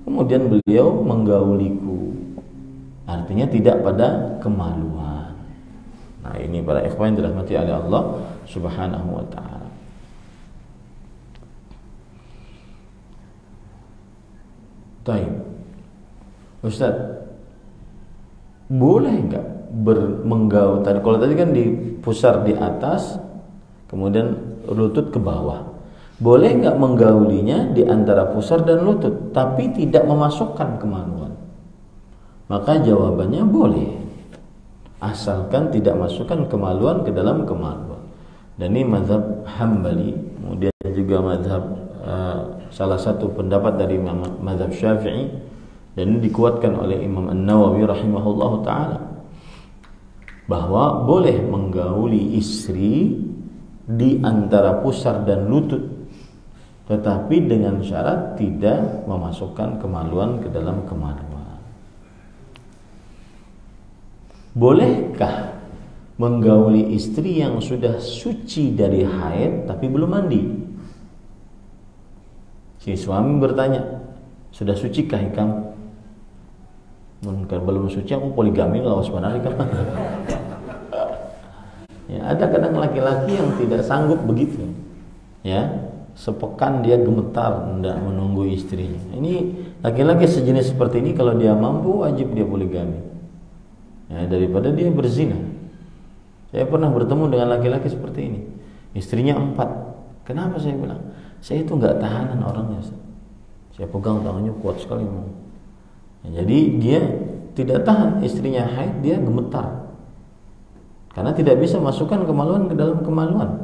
Kemudian beliau menggauliku, artinya tidak pada kemaluan. Nah, ini para ikhwan yang dirahmati oleh Allah Subhanahu wa taala. Baik. Ustaz, boleh enggak menggaul tadi? Kalau tadi kan di pusar di atas, kemudian lutut ke bawah. Boleh enggak menggaulinya di antara pusar dan lutut tapi tidak memasukkan kemaluan? Maka jawabannya boleh, asalkan tidak masukkan kemaluan ke dalam kemaluan. Dan ini mazhab Hambali, kemudian juga mazhab salah satu pendapat dari mazhab Syafi'i, dan ini dikuatkan oleh Imam An-Nawawi rahimahullahu taala, bahwa boleh menggauli istri di antara pusar dan lutut, tetapi dengan syarat tidak memasukkan kemaluan ke dalam kemaluan. Bolehkah menggauli istri yang sudah suci dari haid tapi belum mandi? Si suami bertanya, sudah sucikah kamu? Mungkin belum suci, aku poligami lah wasbanari kan. Ya, ada kadang laki-laki yang tidak sanggup begitu. Ya, sepekan dia gemetar hendak menunggu istrinya. Ini laki-laki sejenis seperti ini kalau dia mampu wajib dia poligami. Ya, daripada dia berzina. Saya pernah bertemu dengan laki-laki seperti ini. Istrinya 4. Kenapa saya bilang? Saya itu nggak tahanan orangnya. Saya pegang tangannya kuat sekali. Ya, jadi dia tidak tahan, istrinya haid, dia gemetar. Karena tidak bisa masukkan kemaluan ke dalam kemaluan.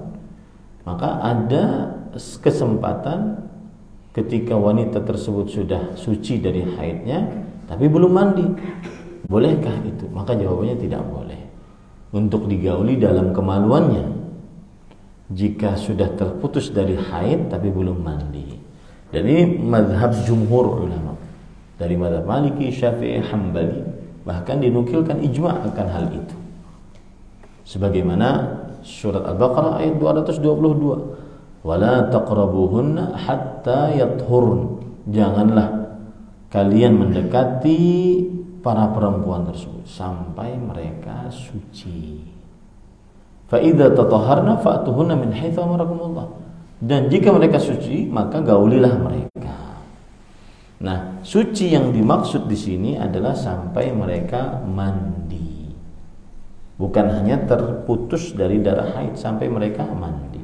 Maka ada kesempatan ketika wanita tersebut sudah suci dari haidnya tapi belum mandi. Bolehkah itu? Maka jawabannya tidak boleh untuk digauli dalam kemaluannya jika sudah terputus dari haid tapi belum mandi. Dan ini mazhab jumhur ulama dari mazhab Maliki, Syafi'i, Hambali, bahkan dinukilkan ijma' akan hal itu. Sebagaimana surat Al-Baqarah ayat 222, wala taqrabuhunna hatta yathurun. Janganlah kalian mendekati para perempuan tersebut sampai mereka suci. Fa idza tatahharna fa'tuhunna min haitsu amarakumullah. Dan jika mereka suci, maka gaulilah mereka. Nah, suci yang dimaksud di sini adalah sampai mereka mandi. Bukan hanya terputus dari darah haid, sampai mereka mandi.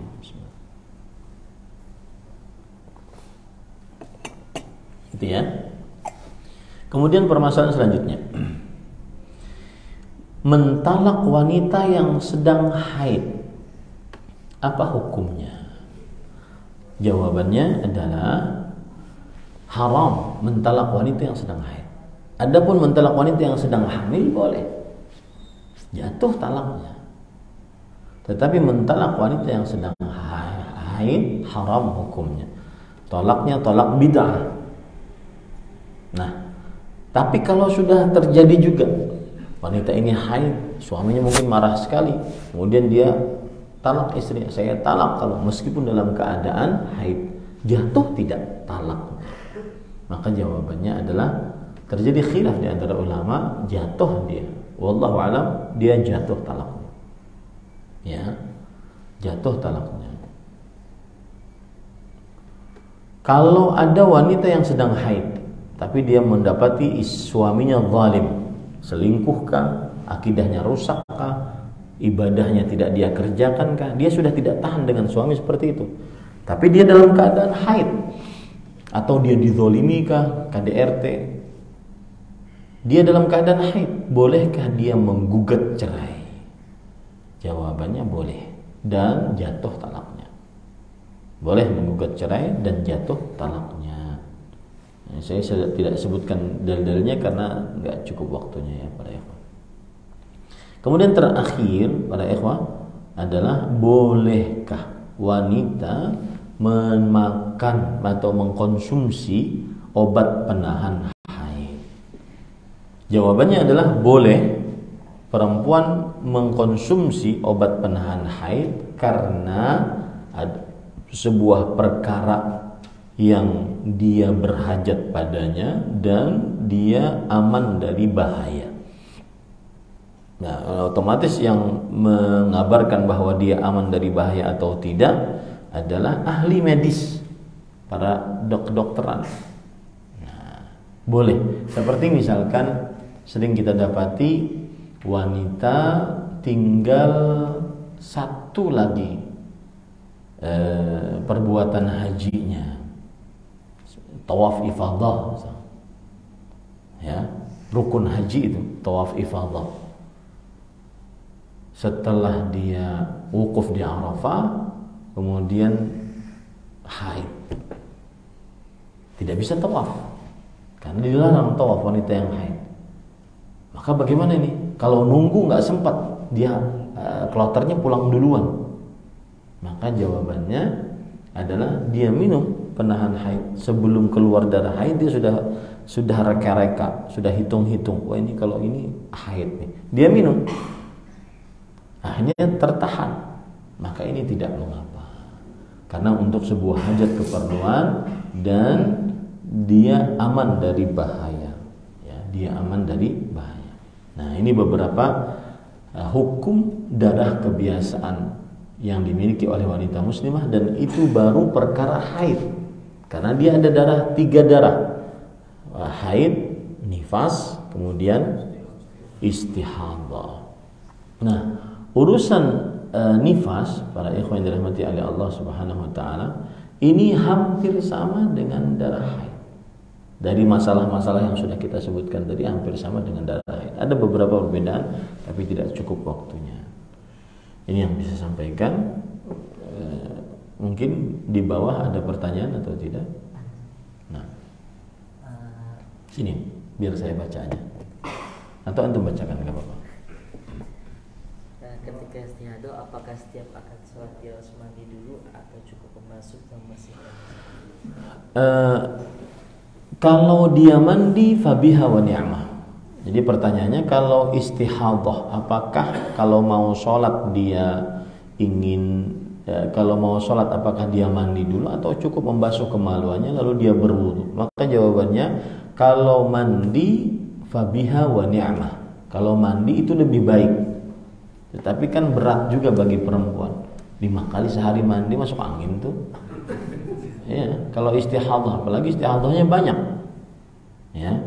Itu ya. Kemudian permasalahan selanjutnya, mentalak wanita yang sedang haid, apa hukumnya? Jawabannya adalah haram mentalak wanita yang sedang haid. Adapun mentalak wanita yang sedang hamil boleh, jatuh talaknya. Tetapi mentalak wanita yang sedang haid haram hukumnya. Talaknya talak bid'ah. Nah, tapi kalau sudah terjadi juga wanita ini haid, suaminya mungkin marah sekali, kemudian dia talak istri, saya talak kalau meskipun dalam keadaan haid, jatuh tidak talak? Maka jawabannya adalah terjadi khilaf di antara ulama, jatuh dia. Wallahu alam, dia jatuh talaknya. Ya, jatuh talaknya. Kalau ada wanita yang sedang haid, tapi dia mendapati suaminya zalim, selingkuhkah, akidahnya rusakkah, ibadahnya tidak dia kerjakankah, dia sudah tidak tahan dengan suami seperti itu, tapi dia dalam keadaan haid, atau dia dizolimi kah, KDRT, dia dalam keadaan haid, bolehkah dia menggugat cerai? Jawabannya boleh, dan jatuh talaknya. Boleh menggugat cerai dan jatuh talaknya. Nah, saya tidak sebutkan dalil-dalilnya karena nggak cukup waktunya ya para ikhwah. Kemudian terakhir para ikhwah adalah bolehkah wanita memakan atau mengkonsumsi obat penahan haid? Jawabannya adalah boleh perempuan mengkonsumsi obat penahan haid karena ada sebuah perkara yang dia berhajat padanya dan dia aman dari bahaya. Nah, otomatis yang mengabarkan bahwa dia aman dari bahaya atau tidak adalah ahli medis, para dokteran. Nah, boleh. Seperti misalkan sering kita dapati wanita tinggal satu lagi perbuatan hajinya, tawaf ifadah, ya, rukun haji itu tawaf ifadah. Setelah dia wukuf di Arafah, kemudian haid, tidak bisa tawaf karena dilarang tawaf wanita yang haid. Maka bagaimana ini? Kalau nunggu nggak sempat, dia kloternya pulang duluan. Maka jawabannya adalah dia minum penahan haid. Sebelum keluar darah haid dia sudah reka-reka, sudah hitung-hitung. Wah, ini kalau ini haid nih. Dia minum. Akhirnya tertahan. Maka ini tidak mengapa. Karena untuk sebuah hajat keperluan dan dia aman dari bahaya. Ya, dia aman dari bahaya. Nah, ini beberapa hukum darah kebiasaan yang dimiliki oleh wanita muslimah, dan itu baru perkara haid. Karena dia ada tiga darah. Haid, nifas, kemudian istihadah. Nah, urusan nifas para ikhwan yang dirahmati oleh Allah Subhanahu wa taala, ini hampir sama dengan darah haid. Dari masalah-masalah yang sudah kita sebutkan tadi hampir sama dengan darah haid. Ada beberapa perbedaan tapi tidak cukup waktunya. Ini yang bisa sampaikan. Mungkin di bawah ada pertanyaan atau tidak? Nah, sini biar saya bacanya. Atau antum bacakan, nggak apa-apa. Ketika istihadah, apakah setiap akan sholat dia harus mandi dulu atau cukup membasuh dan membersihkan? Kalau dia mandi fabiha wa ni'mah. Jadi pertanyaannya, kalau istihadah, apakah kalau mau sholat dia kalau mau sholat apakah dia mandi dulu atau cukup membasuh kemaluannya lalu dia berwudu? Maka jawabannya, kalau mandi fabiha wa ni'mah. Kalau mandi itu lebih baik. Tetapi kan berat juga bagi perempuan. 5 kali sehari mandi masuk angin tuh. Ya, kalau istihadah, apalagi istihadahnya banyak. Ya.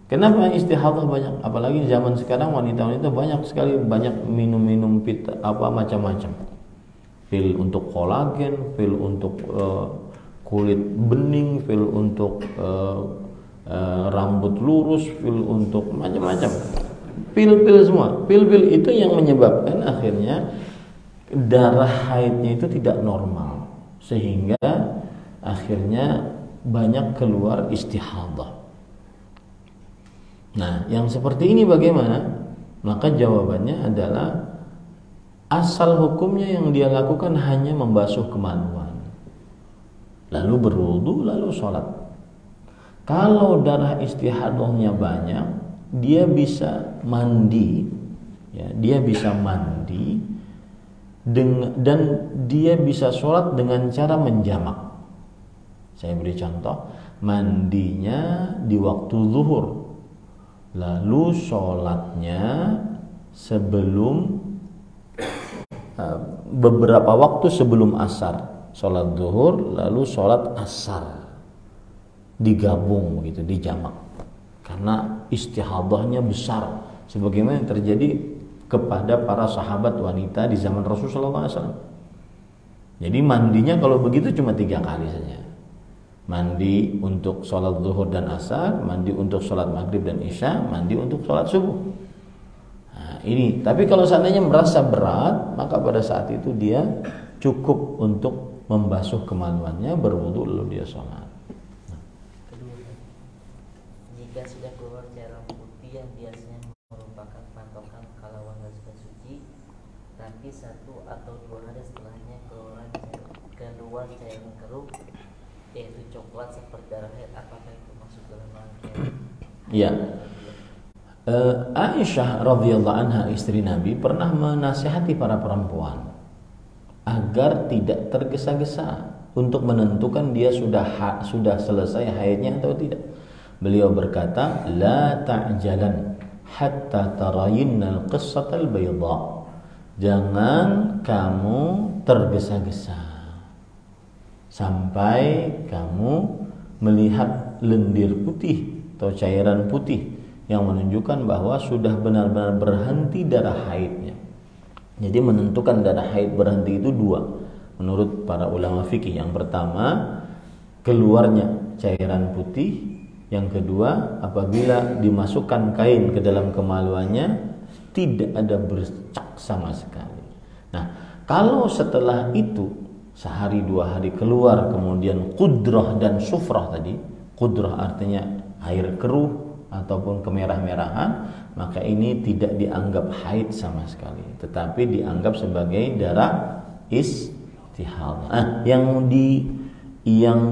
Kenapa istihadah banyak? Apalagi zaman sekarang wanita-wanita banyak sekali minum macam-macam. Pil untuk kolagen, pil untuk kulit bening, pil untuk rambut lurus, pil untuk macam-macam. Pil-pil semua. Pil-pil itu yang menyebabkan akhirnya darah haidnya itu tidak normal, sehingga akhirnya banyak keluar istihadah. Nah, yang seperti ini bagaimana? Maka jawabannya adalah asal hukumnya yang dia lakukan hanya membasuh kemaluan, lalu berwudu, lalu sholat. Kalau darah istihadahnya banyak, dia bisa mandi, ya, dia bisa mandi dan dia bisa sholat dengan cara menjamak. Saya beri contoh, mandinya di waktu zuhur, lalu sholatnya sebelum beberapa waktu sebelum asar, sholat zuhur lalu sholat asar, digabung begitu, dijamak, karena istihadahnya besar sebagaimana yang terjadi kepada para sahabat wanita di zaman Rasulullah SAW. Jadi mandinya kalau begitu cuma 3 kali saja. Mandi untuk sholat zuhur dan asar, mandi untuk sholat maghrib dan isya, mandi untuk sholat subuh. Nah, ini. Tapi kalau seandainya merasa berat, maka pada saat itu dia cukup untuk membasuh kemaluannya, berwudu lalu dia sholat. Kedua, jika sudah keluar cairan putih yang biasanya merupakan patokan kalau wanita sudah suci, tapi 1 atau 2 hari setelahnya keluar cairan keruh, yaitu coklat seperti darah haid, apakah itu masuk dalam rangkaian? Ya. Aisyah radhiyallahu anha, istri Nabi, pernah menasihati para perempuan agar tidak tergesa-gesa untuk menentukan dia sudah selesai haidnya atau tidak. Beliau berkata, la ta'jalan hatta tarayinnal qissatal bayda. Jangan kamu tergesa-gesa sampai kamu melihat lendir putih atau cairan putih yang menunjukkan bahwa sudah benar-benar berhenti darah haidnya. Jadi menentukan darah haid berhenti itu 2 menurut para ulama fikih. Yang pertama, keluarnya cairan putih. Yang kedua, apabila dimasukkan kain ke dalam kemaluannya tidak ada bercak sama sekali. Nah, kalau setelah itu sehari 2 hari keluar kemudian qudrah dan sufrah tadi, qudrah artinya air keruh ataupun kemerah-merahan, maka ini tidak dianggap haid sama sekali, tetapi dianggap sebagai darah istihadah. Yang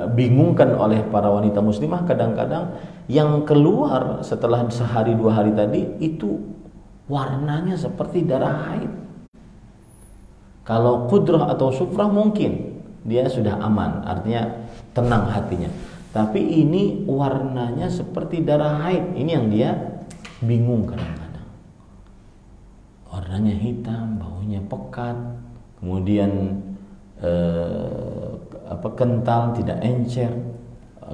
dibingungkan oleh para wanita muslimah kadang-kadang yang keluar setelah sehari 2 hari tadi itu warnanya seperti darah haid. Kalau qudrah atau sufrah mungkin dia sudah aman, artinya tenang hatinya. Tapi ini warnanya seperti darah haid. Ini yang dia bingung kadang-kadang. Warnanya hitam, baunya pekat, kemudian kental, tidak encer,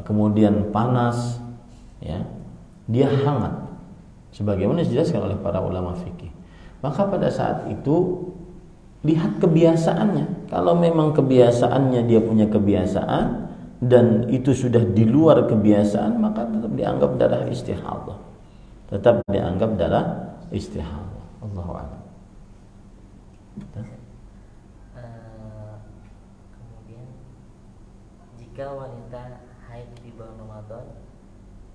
kemudian panas, ya. Dia hangat. Sebagaimana dijelaskan oleh para ulama fikih. Maka pada saat itu lihat kebiasaannya. Kalau memang kebiasaannya dia punya kebiasaan dan itu sudah di luar kebiasaan, maka tetap dianggap darah istihadah. Tetap dianggap darah istihadah. Allahu a'lam. Kemudian jika wanita haid di bulan Ramadan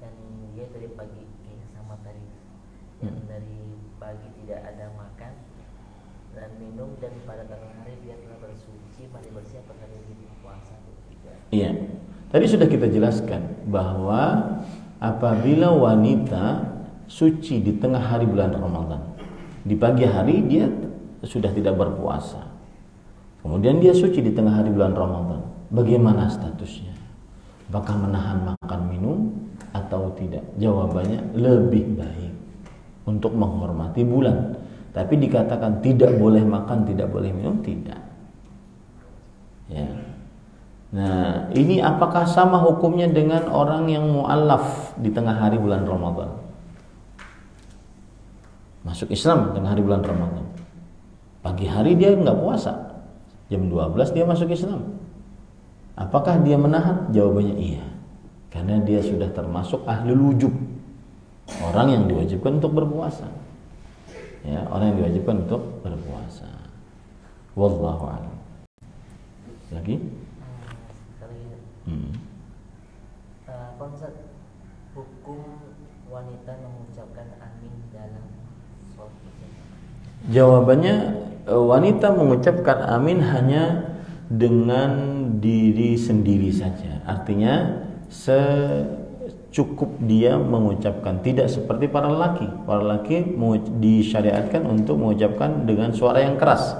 dan dia dari pagi sama tadi, yang dari pagi tidak ada makan dan minum, dan pada tengah hari dia telah bersuci mandi bersih, apakah dia berpuasa atau tidak? Iya. Tadi sudah kita jelaskan bahwa apabila wanita suci di tengah hari bulan Ramadan, di pagi hari dia sudah tidak berpuasa. Kemudian dia suci di tengah hari bulan Ramadan. Bagaimana statusnya? Apakah menahan makan minum atau tidak? Jawabannya lebih baik untuk menghormati bulan. Tapi dikatakan tidak boleh makan, tidak boleh minum, tidak. Ya. Nah, ini apakah sama hukumnya dengan orang yang mu'allaf di tengah hari bulan Ramadan? Masuk Islam tengah hari bulan Ramadan. Pagi hari dia nggak puasa. Jam 12 dia masuk Islam. Apakah dia menahan? Jawabannya iya. Karena dia sudah termasuk ahli wujub. Orang yang diwajibkan untuk berpuasa. Ya, orang yang diwajibkan untuk berpuasa. Wallahu a'lam. Lagi? Konsep hukum wanita mengucapkan amin dalam sholat. Jawabannya, wanita mengucapkan amin hanya dengan diri sendiri saja. Artinya cukup dia mengucapkan, tidak seperti para lelaki. Para lelaki disyariatkan untuk mengucapkan dengan suara yang keras.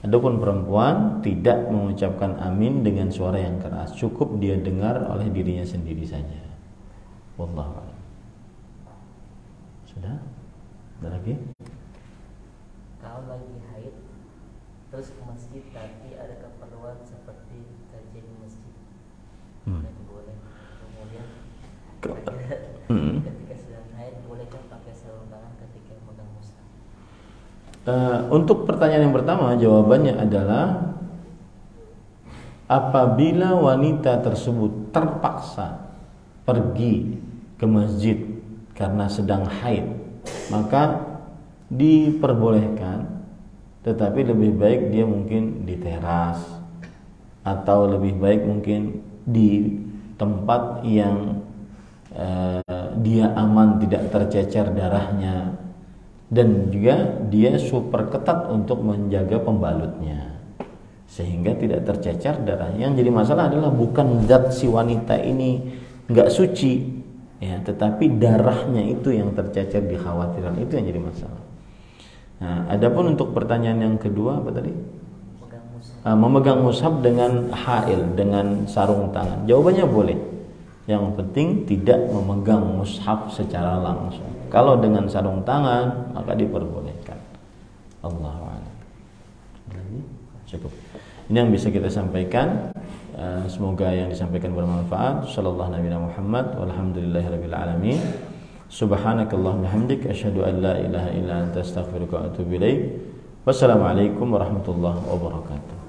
Adapun perempuan tidak mengucapkan amin dengan suara yang keras, cukup dia dengar oleh dirinya sendiri saja. Wallahu a'lam. Sudah? Ada lagi? Kalau lagi haid terus ke masjid tapi ada keperluan seperti kajian di masjid, itu boleh. Kemudian ketika sedang haid bolehkah pakai sarung tangan ketika memegang mushaf? Untuk pertanyaan yang pertama, jawabannya adalah apabila wanita tersebut terpaksa pergi ke masjid karena sedang haid, maka diperbolehkan, tetapi lebih baik dia mungkin di teras atau lebih baik mungkin di tempat yang dia aman, tidak tercecer darahnya, dan juga dia super ketat untuk menjaga pembalutnya sehingga tidak tercecer darahnya. Yang jadi masalah adalah bukan zat si wanita ini nggak suci, ya, tetapi darahnya itu yang tercecer, dikhawatirkan, itu yang jadi masalah. Nah, adapun untuk pertanyaan yang kedua apa tadi? Memegang mushaf dengan hail, dengan sarung tangan. Jawabannya boleh. Yang penting tidak memegang mushaf secara langsung. Kalau dengan sarung tangan maka diperbolehkan. Allahu a'lam. Cukup. Ini yang bisa kita sampaikan. Semoga yang disampaikan bermanfaat. Sallallahu Nabi Muhammad walhamdulillahirabbil alamin. Subhanakallahumma hamdik asyhadu an la ilaha illa anta astaghfiruka wa atubu ilaik. Wassalamualaikum warahmatullahi wabarakatuh.